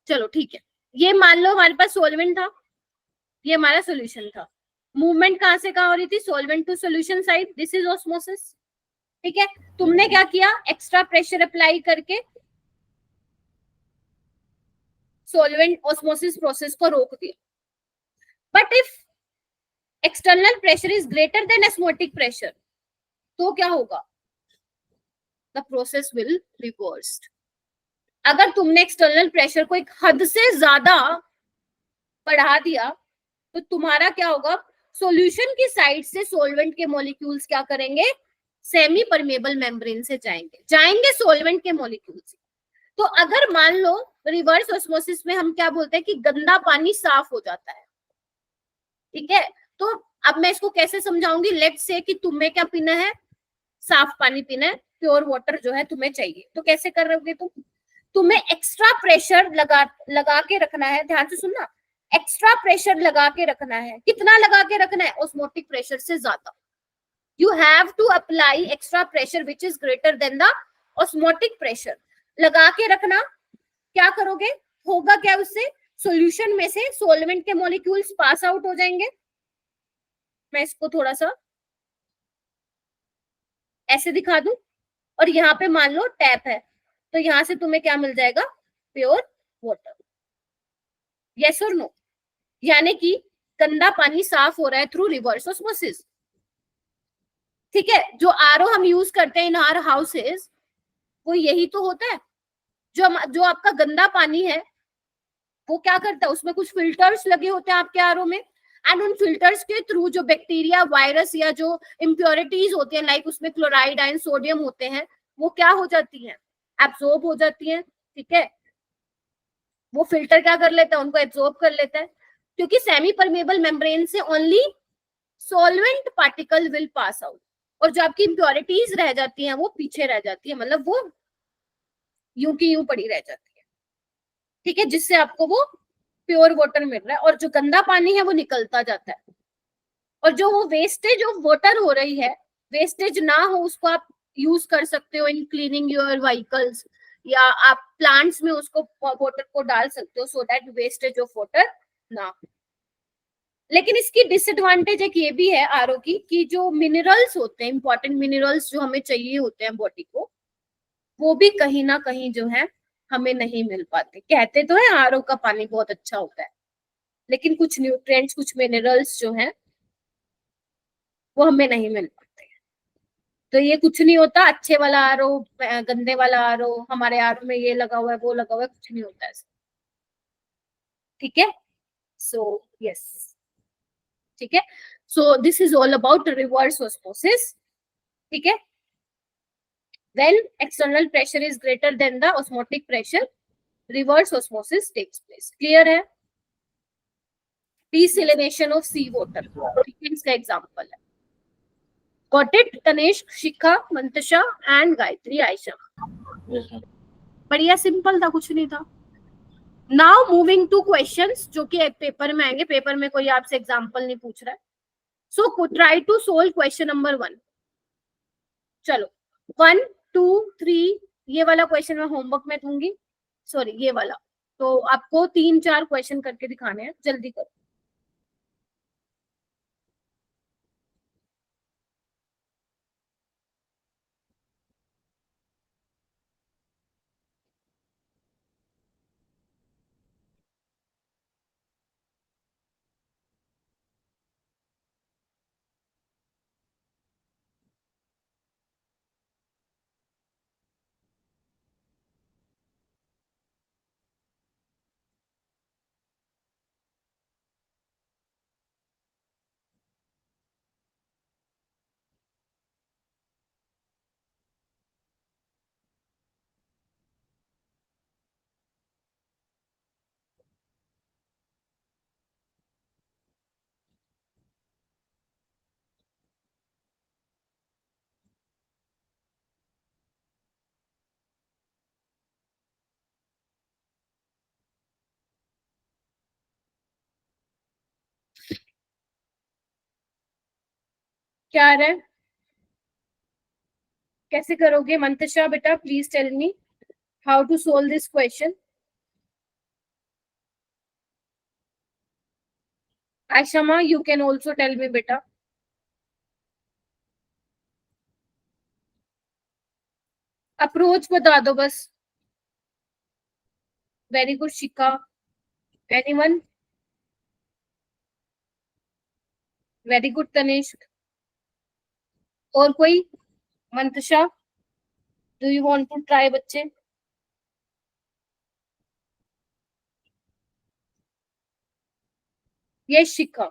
B: चलो ठीक है. ये मान लो हमारे पास सॉल्वेंट था, ये हमारा सॉल्यूशन था. मूवमेंट कहां से कहां हो रही थी? Solvent to solution side. This is osmosis. ठीक है. तुमने क्या किया? एक्स्ट्रा प्रेशर अप्लाई करके सॉल्वेंट ऑस्मोसिस प्रोसेस को रोक दिया. But if external pressure is greater than osmotic pressure, तो क्या होगा? The process will reverse. अगर तुमने एक्सटर्नल प्रेशर को एक हद से ज्यादा बढ़ा दिया तो तुम्हारा क्या होगा? सॉल्यूशन की साइड से सॉल्वेंट के मॉलिक्यूल्स क्या करेंगे? सेमी परमेबल मेम्ब्रेन से जाएंगे सॉल्वेंट के मॉलिक्यूल्स. तो अगर मान लो रिवर्स ऑस्मोसिस में हम क्या बोलते हैं कि गंदा पानी साफ हो जाता है. ठीक है. तो अब मैं इसको कैसे समझाऊंगी? लेट्स से कि तुम्हें क्या पीना है? साफ पानी पीना है, प्योर वाटर जो है तुम्हें चाहिए. तो कैसे कर रहोगे तुम? तुम्हें एक्स्ट्रा प्रेशर लगा के रखना है. ध्यान से सुनना, एक्स्ट्रा प्रेशर लगा के रखना है. कितना लगा के रखना है? ऑस्मोटिक प्रेशर से ज्यादा. You have to apply extra pressure which is greater than the osmotic pressure. लगा के रखना. क्या करोगे? होगा क्या उससे? सॉल्यूशन में से सॉल्वेंट के मॉलिक्यूल्स पास आउट हो जाएंगे. मैं इसको थोड़ा सा ऐसे दिखा दूं. और यहाँ पे मान लो टैप है, तो यहाँ से तुम्हें क्या मिल जाएगा, प्योर वाटर। यस और नो? यानी कि गंदा पानी साफ हो रहा है थ्रू रिवर्स ऑस्मोसिस। ठीक है, जो आरओ हम यूज करते हैं इन आवर हाउसेस, वो यही तो होता है। जो आपका गंदा पानी है वो क्या करता है, उसमें कुछ फिल्टर्स लगे होते हैं आपके आरओ में, एंड उन फिल्टर्स के थ्रू जो बैक्टीरिया, वायरस या जो इम्प्योरिटीज होते हैं, लाइक उसमें क्लोराइड एंड सोडियम होते हैं, वो क्या हो जाती हैं, एब्सॉर्ब हो जाती हैं। ठीक है, वो फिल्टर क्या कर लेता है, उनको एब्सॉर्ब कर लेता है, क्योंकि सेमी परमेबल मेम्ब्रेन से only solvent particle will pass out, और जो आपकी इम्प्योरिटीज रह जाती हैं वो पीछे रह जाती है, मतलब वो यूं की यूं पड़ी रह जाती है। ठीक है, जिससे आपको वो प्योर वाटर मिल रहा है, और जो गंदा पानी है वो निकलता जाता है। और जो वो वेस्टेज ऑफ वाटर हो रही है, वेस्टेज ना हो उसको आप यूज कर सकते हो इन क्लीनिंग योर व्हीकल्स, या आप प्लांट्स में उसको वाटर को डाल सकते हो, so that wastage of water ना हो। लेकिन इसकी डिसएडवांटेज एक ये भी है आरओ की, कि जो मिनरल्स होते हैं, इंपॉर्टेंट मिनरल्स जो हमें चाहिए होते हैं बॉडी को, वो भी कहीं ना कहीं जो है हमें नहीं मिल पाते। कहते तो है आरओ का पानी बहुत अच्छा होता है, लेकिन कुछ न्यूट्रिएंट्स, कुछ मिनरल्स जो हैं वो हमें नहीं मिल पाते। तो ये कुछ नहीं होता, अच्छे वाला आरओ, गंदे वाला आरओ, हमारे आरओ में ये लगा हुआ है, वो लगा हुआ है, कुछ नहीं होता है। ठीक है, सो यस, ठीक है, so this is all about reverse osmosis. ठीक है, when external pressure is greater than the osmotic pressure, reverse osmosis takes place. Clear है? Desalination of sea water, इसका एग्जांपल है। Got it? Tanishq, Shikha, Mantasha and Gayatri, Ayesha.
C: Yes, ma'am.
B: बढ़िया, simple था, कुछ नहीं था। नाउ मूविंग टू क्वेश्चंस जो कि पेपर में आएंगे, पेपर में कोई आपसे एग्जांपल नहीं पूछ रहा है। So try to solve question number 1। चलो 1 2 3, ये वाला क्वेश्चन मैं होमवर्क में दूंगी, सॉरी ये वाला, तो आपको 3-4 क्वेश्चन करके दिखाने हैं, जल्दी करो। क्या आ रहा है, कैसे करोगे? मंतशा बेटा, please tell me how to solve this question. Ayesha, you can also tell me बेटा। अप्रोच बता दो बस। Very good Shikha, anyone? Very good Tanishq, और कोई? Mantasha, do you want to try बच्चे? ये शिखा।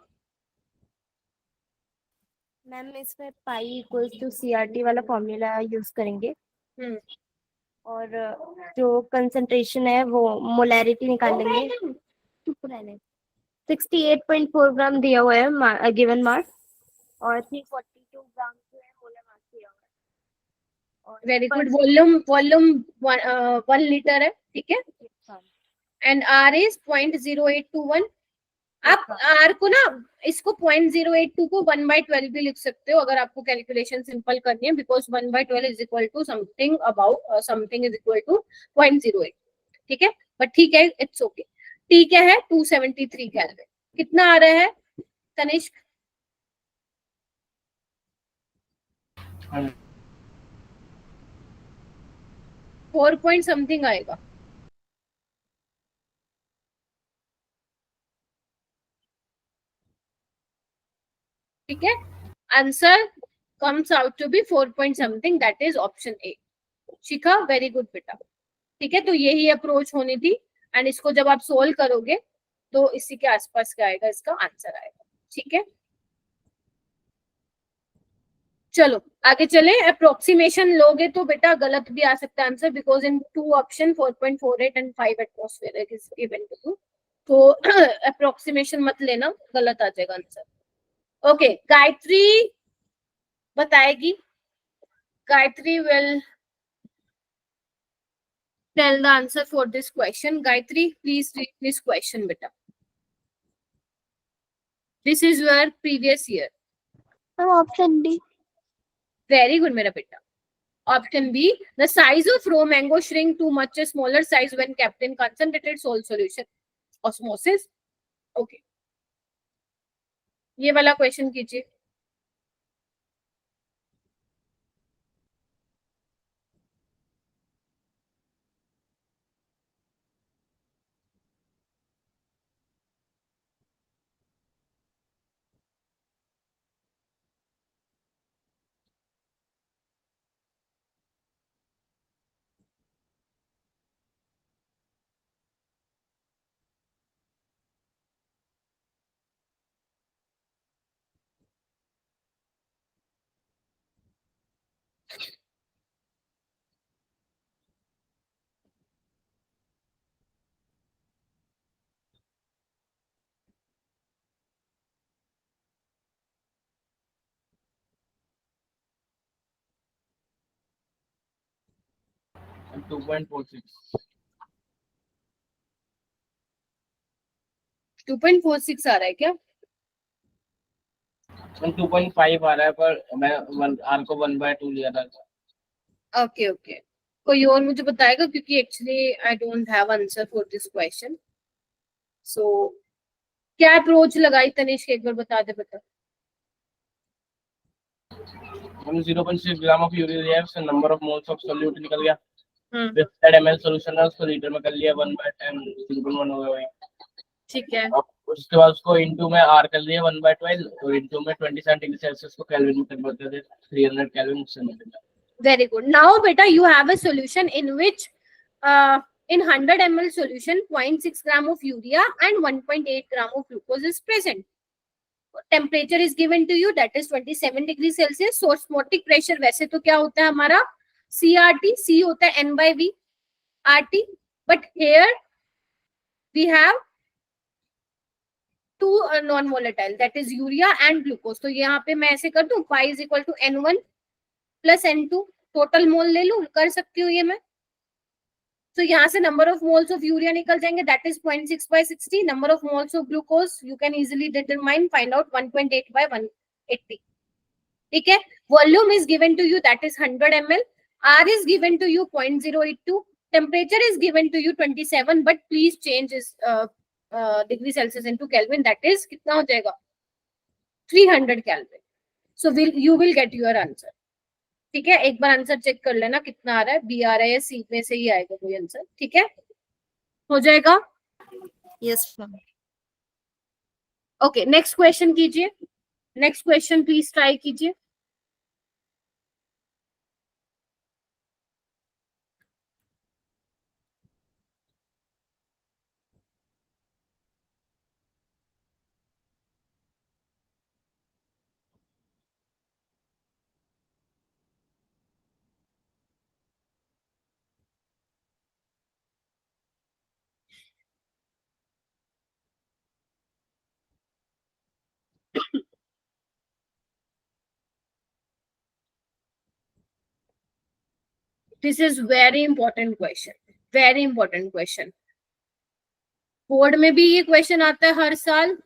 A: मैम इसमें पाई इक्वल्स टू सीआरटी वाला फॉर्मूला यूज करेंगे, और जो कंसंट्रेशन है वो मोलैरिटी निकाल लेंगे। 68.4 ग्राम दिया हुआ है गिवन मास, और 342 ग्राम जो है मोलर मास दिया हुआ है। और
B: वेरी गुड। वॉल्यूम 1 लीटर है, ठीक है, एंड आर इज 0.0821। आप आर को ना, इसको 0.082 को 1/12 भी लिख सकते हो अगर आपको कैलकुलेशन सिंपल करनी है, because 1/12 is equal to something about something is equal to 0.08। ठीक है, बट ठीक है, इट्स ओके। ठीक है 273 केल्विन। कितना आ रहा है तनिष्क?
C: 100
B: 4 पॉइंट समथिंग आएगा। ठीक है, answer comes out to be 4 point something, that is option A. Shikha, very good बेटा। ठीक है, तो यही अप्रोच होनी थी, एंड इसको जब आप सोल्व करोगे तो इसी के आसपास का आएगा, इसका आंसर आएगा। ठीक है, चलो आगे चले। अप्रोक्सीमेशन लोगे तो बेटा गलत भी आ सकता है answer, because in two option 4.48 and 5 atmosphere is given to you, तो अप्रोक्सीमेशन मत लेना, गलत आ जाएगा आंसर। ओके, गायत्री बताएगी, Gayatri will tell the answer for this question. Gayatri, please read this question, beta. This is your previous year.
A: Option D.
B: Very good, mera beta. Option B, the size of raw mango shrink to much smaller size when kept in concentrated salt solution. Osmosis. Okay. ये वाला question कीजिए।
C: I'm 2.46.
B: 2.46 आ रहा है क्या?
C: 2.5 आ रहा है, पर मैं आर को 1/2 लिया था।
B: ओके ओके, कोई और मुझे बताएगा, क्योंकि actually I don't have answer for this question. So क्या अप्रोच लगाई तनिष्क, एक बार बता दे बता।
C: हम 0.6 ग्राम ऑफ यूरिया लिया है, उससे number of moles of solute निकल गया।
B: 50
C: ml सॉल्यूशन है, उसको लीटर में कर लिया, 1/10 0.1 हो गया।
B: ठीक है,
C: उसके बाद उसको इनटू में आर कर लिया 1/12, और इनटू में 27 डिग्री सेल्सियस को केल्विन में कन्वर्ट कर दिया, 300 केल्विन उससे निकला।
B: very good. Now beta, you have a solution in which in 100 ml solution 0.6 gram of urea and 1.8 gram of glucose is present. Temperature is given to you, that is 27 degree Celsius. So osmotic pressure वैसे तो क्या होता है हमारा CRT, C होता है N/V RT, but here we have two non-volatile, that is urea and glucose. तो यहाँ पे मैं ऐसे कर दूं, pi is equal to N1 plus N2, total mole ले लूं, कर सकती हूँ ये मैं। तो यहाँ से number of moles of urea निकल जाएंगे, that is 0.6/60, number of moles of glucose you can easily determine, find out 1.8/180। ठीक है, volume is given to you, that is 100 ml, R is given to you 0.082, temperature is given to you 27, but please change is degree Celsius into Kelvin, that is कितना हो जाएगा 300 Kelvin. So you will get your answer. ठीक है, एक बार answer check कर लेना कितना आ रहा है, बी आ रहा है या सी में से ही आएगा कोई आंसर। ठीक है, हो जाएगा।
A: Yes ma'am.
B: Okay, next question कीजिए, नेक्स्ट क्वेश्चन प्लीज ट्राई कीजिए। This is very important question, very important question. Board में भी ये क्वेश्चन आता है हर साल,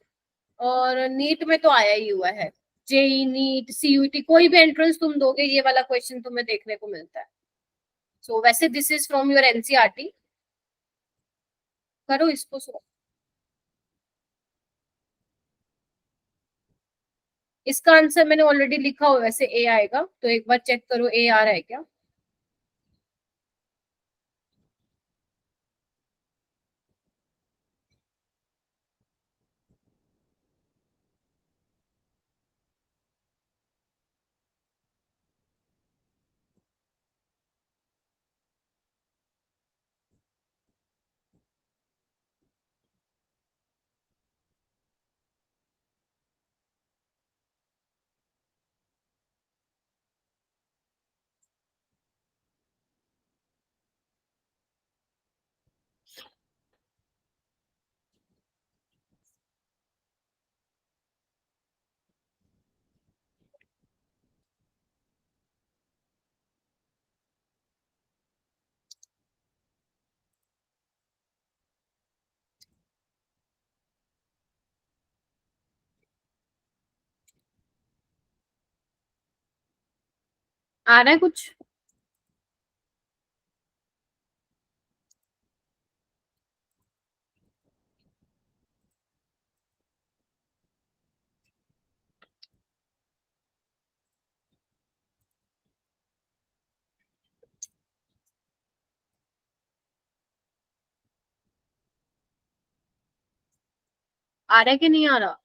B: और नीट में तो आया ही हुआ है, जेई नीट सीयूटी कोई भी एंट्रेंस तुम दोगे ये वाला क्वेश्चन तुम्हें देखने को मिलता है। सो वैसे this is from your NCERT, करो इसको सो। इसका आंसर मैंने ऑलरेडी लिखा हुआ, वैसे ए आएगा, तो एक बार चेक करो ए आ रहा है क्या। आ रहा है कुछ? आ रहा है कि नहीं आ रहा?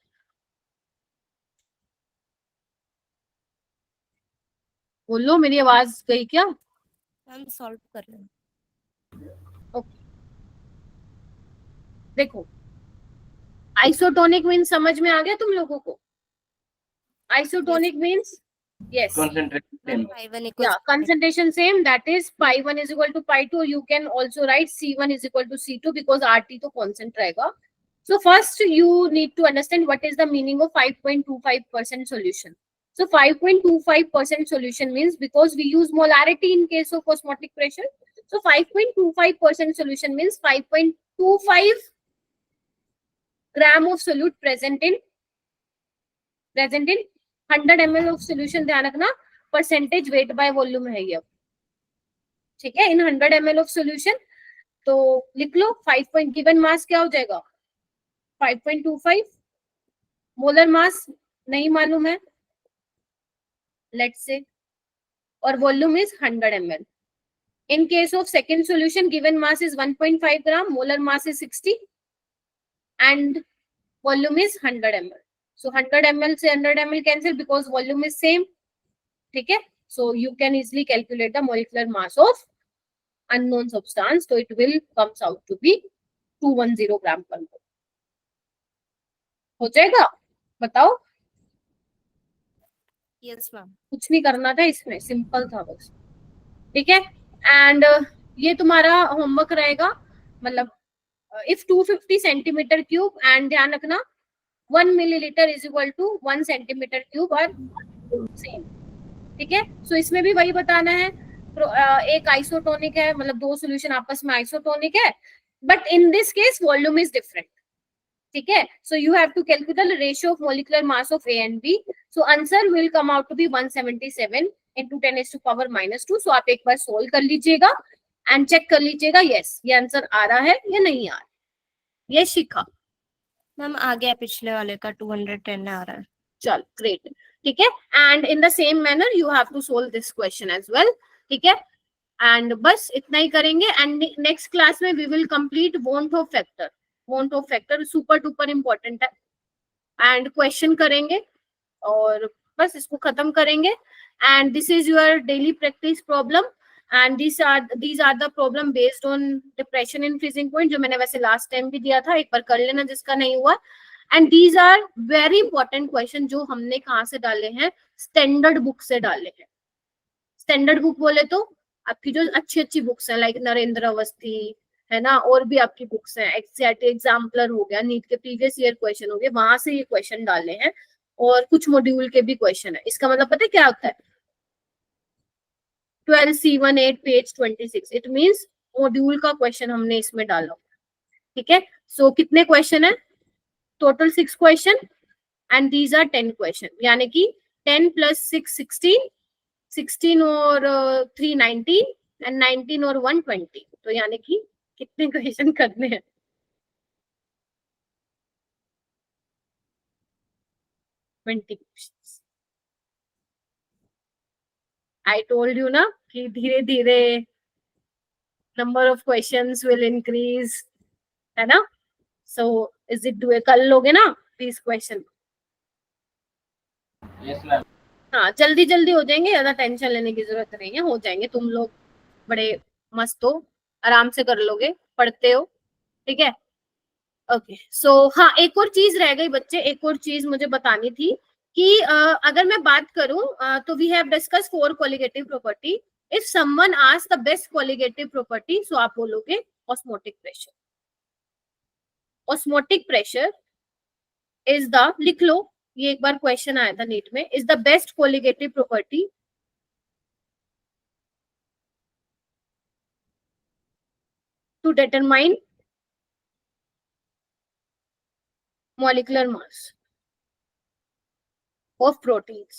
B: बोलो, मेरी आवाज गई क्या?
A: हम सॉल्व कर रहे हैं।
B: देखो, आइसोटोनिक मीन्स समझ में आ गया तुम लोगों को? Isotonic means yes,
C: Concentration
A: ma'am
C: same.
A: pi 1
B: yeah,
A: equals
B: concentration same, that is pi 1 is equal to pi 2, or you can also write C1 is equal to C2 because RT तो constant रहेगा. So first you need to understand what is the meaning of 5.25% solution. So 5.25% solution means, because we use molarity in case of osmotic pressure, so 5.25% solution means 5.25 gram of solute present in 100 ml of solution. ध्यान रखना, percentage weight by volume है ये, ठीक है, इन 100 ml of solution. तो लिख लो 5 point, given mass क्या हो जाएगा 5.25, मोलर मास नहीं मालूम है लेट्स से, और volume is 100 ml. In case of second solution, given mass is 1.5 gram, molar mass is 60, and volume is 100 ml. So 100 ml से 100 ml cancel because volume is same, ठीक है. So you can easily calculate the molecular mass of unknown substance. So it will comes out to be 210 gram per mole. हो जाएगा? बताओ.
A: Yes ma'am.
B: कुछ नहीं करना था इसमें, सिंपल था बस, ठीक है. एंड ये तुम्हारा होमवर्क रहेगा, मतलब इफ 250 सेंटीमीटर क्यूब, एंड ध्यान रखना 1 millilitre is equal to 1 centimetre cube और सेम, ठीक है. सो इसमें भी वही बताना है, एक आइसोटोनिक है, मतलब दो सॉल्यूशन आपस में आइसोटोनिक है, but in this case volume is different, ठीक है. So you have to calculate the ratio of molecular mass of A and B. So answer will come out to be 177 into 10⁻². सो आप एक बार solve कर लीजिएगा and check कर लीजिएगा, yes ये आंसर आ रहा है या नहीं आ रहा. ये सीखा
A: मैम आ गया, पिछले वाले का 210 आ रहा है।
B: चल ग्रेट, ठीक है. And in the same manner you have to solve this question as well, ठीक है. एंड बस इतना ही करेंगे, एंड नेक्स्ट क्लास में we will complete van't Hoff factor. Van't Hoff factor super duper important है, एंड क्वेश्चन करेंगे और बस इसको खत्म करेंगे. And this is your daily practice problem, and these are the problem based on depression in freezing point, जो मैंने वैसे लास्ट टाइम भी दिया था, एक बार कर लेना जिसका नहीं हुआ. And these are very important question जो हमने कहाँ से डाले हैं, स्टैंडर्ड बुक से डाले हैं. स्टैंडर्ड बुक बोले तो आपकी जो अच्छी अच्छी बुक्स हैं, लाइक नरेंद्र अवस्थी है ना, और भी आपकी बुक्स हैं, एक्सआईटी एग्जाम्पलर हो गया, नीट के प्रीवियस ईयर क्वेश्चन हो गए, वहां से ये क्वेश्चन डाले हैं, और कुछ मॉड्यूल के भी क्वेश्चन है. इसका मतलब पता है क्या होता है, 12C18 page 26, it means module का क्वेश्चन हमने इसमें डाला, ठीक है. सो कितने क्वेश्चन है, total 6 question, and these are 10 question, यानी कि 10 + 6 16, 16 और 3 19, एंड 19 और 1 20. तो यानी कि कितने क्वेश्चन करने हैं, 20 क्वेश्चन. आई टोल्ड यू ना कि धीरे धीरे number of questions will increase, है ना. सो इज इट डू, कर लोगे ना प्लीज क्वेश्चन?
C: Yes ma'am.
B: हाँ जल्दी जल्दी हो जाएंगे, ज्यादा टेंशन लेने की जरूरत नहीं है, हो जाएंगे. तुम लोग बड़े मस्त हो, आराम से कर लोगे, पढ़ते हो, ठीक है. ओके सो हाँ, एक और चीज रह गई बच्चे, एक और चीज मुझे बतानी थी कि अगर मैं बात करूं तो we have discuss 4 colligative property. If someone ask the best colligative property, so आप बोलोगे osmotic pressure. Osmotic pressure is the, लिख लो, ये एक बार क्वेश्चन आया था नीट में, is the best colligative property to determine molecular mass of proteins.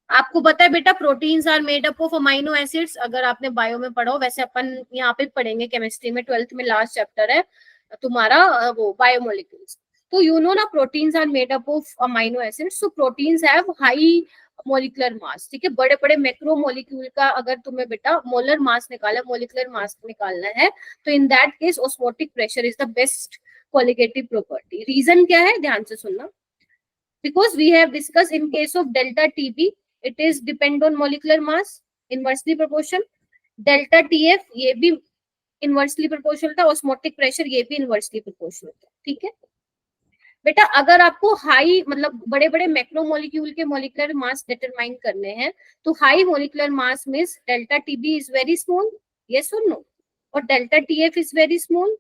B: आपको पता है बेटा proteins are made up of amino acids, अगर आपने बायो में पढ़ा हो, वैसे अपन यहाँ पे पढ़ेंगे केमिस्ट्री में, 12th में लास्ट चैप्टर है तुम्हारा वो बायोमोलिक्यूल्स। तो यू नो ना proteins are made up of amino acids, so proteins have high molecular mass, ठीक है। बड़े बड़े मैक्रो मोलिक्यूल का अगर तुम्हें बेटा मोलर मास निकाला, मोलिकुलर मास निकालना है, तो in that case osmotic pressure is the best colligative property. Reason क्या है, ध्यान से सुनना, because we have discussed in case of delta TB it is depend on molecular mass inversely proportional, delta TF ये भी inversely proportional था, osmotic pressure ये भी inversely proportional था, ठीक है बेटा। अगर आपको हाई मतलब बड़े बड़े मैक्रो मॉलिक्यूल के मोलिकुलर मास डिटरमाइन करने हैं, तो high molecular mass means delta TB is very small, yes और नो, और delta TF is very small.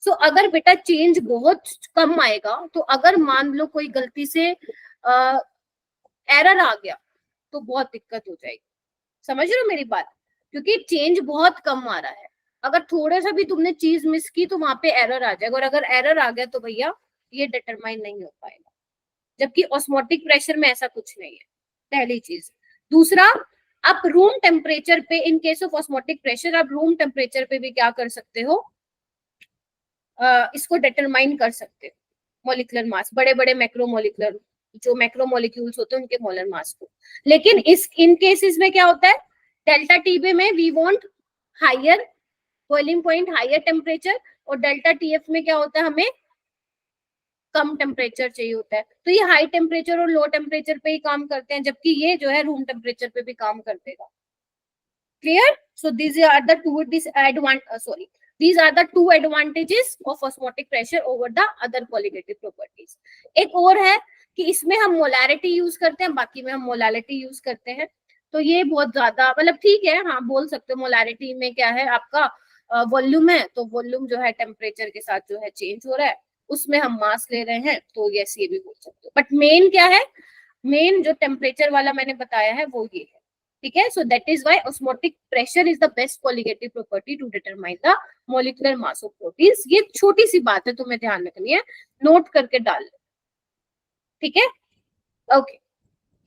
B: So अगर बेटा चेंज बहुत कम आएगा, तो अगर मान लो कोई गलती से एरर आ गया तो बहुत दिक्कत हो जाएगी, समझ रहे हो मेरी बात, क्योंकि चेंज बहुत कम आ रहा है। अगर थोड़ा सा भी तुमने चीज मिस की तो वहां पे एरर आ जाएगा, और अगर एरर आ गया तो भैया ये डिटरमाइन नहीं हो पाएगा, जबकि ऑस्मोटिक प्रेशर में ऐसा कुछ नहीं है, पहली चीज। दूसरा, आप रूम टेम्परेचर पे, इन केस ऑफ ऑस्मोटिक प्रेशर आप रूम टेम्परेचर पे भी क्या कर सकते हो, इसको डिटरमाइन कर सकते हो मोलिकुलर मास, बड़े बड़े मैक्रो मोलिकुलर जो मैक्रो मॉलिक्यूल्स होते हैं उनके मोलर मास को। लेकिन इस इन केसेस में क्या होता है, डेल्टा टीबी में we want higher boiling point, higher temperature, और डेल्टा टीएफ में क्या होता है, हमें कम टेम्परेचर चाहिए होता है। तो ये हाई टेम्परेचर और लो टेम्परेचर पे ही काम करते हैं, जबकि ये जो है रूम टेम्परेचर पे भी काम कर देगा। Clear? So these are the two advantages of osmotic pressure over the other colligative properties. एक और है कि इसमें हम मोलैरिटी यूज करते हैं, बाकी में हम मोलालिटी यूज करते हैं। तो ये बहुत ज्यादा मतलब ठीक है, हाँ बोल सकते हो। मोलैरिटी में क्या है, आपका वॉल्यूम है, तो वॉल्यूम जो है टेम्परेचर के साथ जो है चेंज हो रहा है, उसमें हम मास ले रहे हैं, तो यस ये भी बोल सकते हो। बट मेन क्या है, मेन जो टेम्परेचर वाला मैंने बताया है वो ये है, ठीक है। So that is why osmotic pressure is the best colligative property to determine the molecular mass of proteins. ये छोटी सी बात है, तुम्हें ध्यान रखनी है, नोट करके डाल, ठीक है। ओके,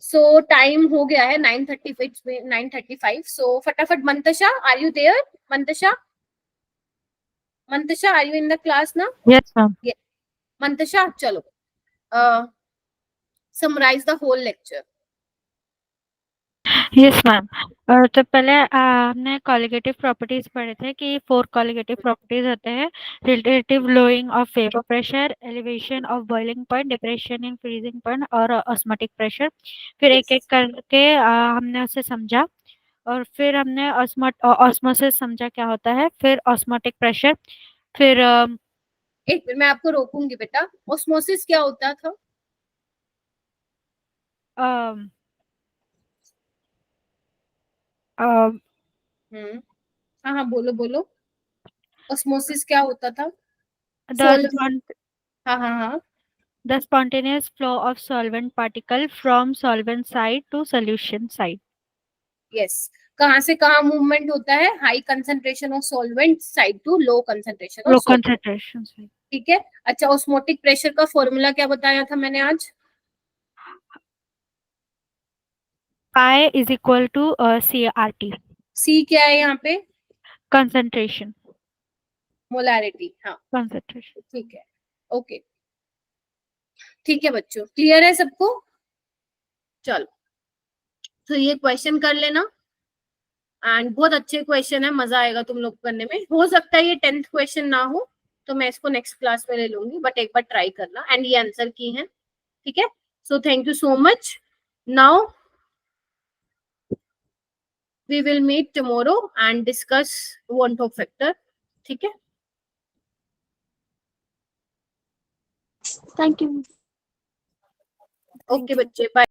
B: सो टाइम हो गया है 9:35 सो फटाफट Mantasha, are you there? Mantasha, Mantasha are you in the class ना?
D: Yes ma'am.
B: मंतशा चलो summarise the whole lecture.
D: Yes ma'am. तो पहले हमने कॉलिगेटिव प्रॉपर्टीज पढ़े थे कि 4 कॉलिगेटिव प्रॉपर्टीज होते हैं, relative lowering of vapour pressure, elevation of boiling point, depression in freezing point और ऑस्मोटिक प्रेशर। फिर एक एक करके हमने उसे समझा, और फिर हमने ऑस्मोसिस समझा क्या होता है, फिर ऑस्मोटिक प्रेशर, फिर
B: एक मिनट मैं आपको रोकूंगी बेटा, ऑस्मोसिस क्या होता था? हाँ हाँ बोलो बोलो, ऑस्मोसिस क्या होता था? हाँ हाँ हाँ,
D: the spontaneous flow of solvent particle from solvent side to solution side.
B: Yes, कहाँ से कहाँ मूवमेंट होता है, high concentration of solvent side to low concentration
D: Low
B: of solvent,
D: concentration side.
B: ठीक है। अच्छा, ऑस्मोटिक प्रेशर का फॉर्मूला क्या बताया था मैंने आज?
D: Pi is equal to CRT.
B: सी क्या है यहाँ पे?
D: Concentration.
B: मोलैरिटी, हाँ
D: Concentration.
B: ठीक है, ओके ठीक है बच्चों, क्लियर है सबको? चलो तो ये क्वेश्चन कर लेना, एंड बहुत अच्छे क्वेश्चन है, मजा आएगा तुम लोग करने में। हो सकता है ये 10th क्वेश्चन ना हो, तो मैं इसको नेक्स्ट क्लास में ले लूंगी, बट एक बार ट्राई करना, एंड ये आंसर की है, ठीक है। So thank you so much, now we will meet tomorrow and discuss want of factor, ठीक है।
A: Thank you.
B: ओके बच्चे, बाय।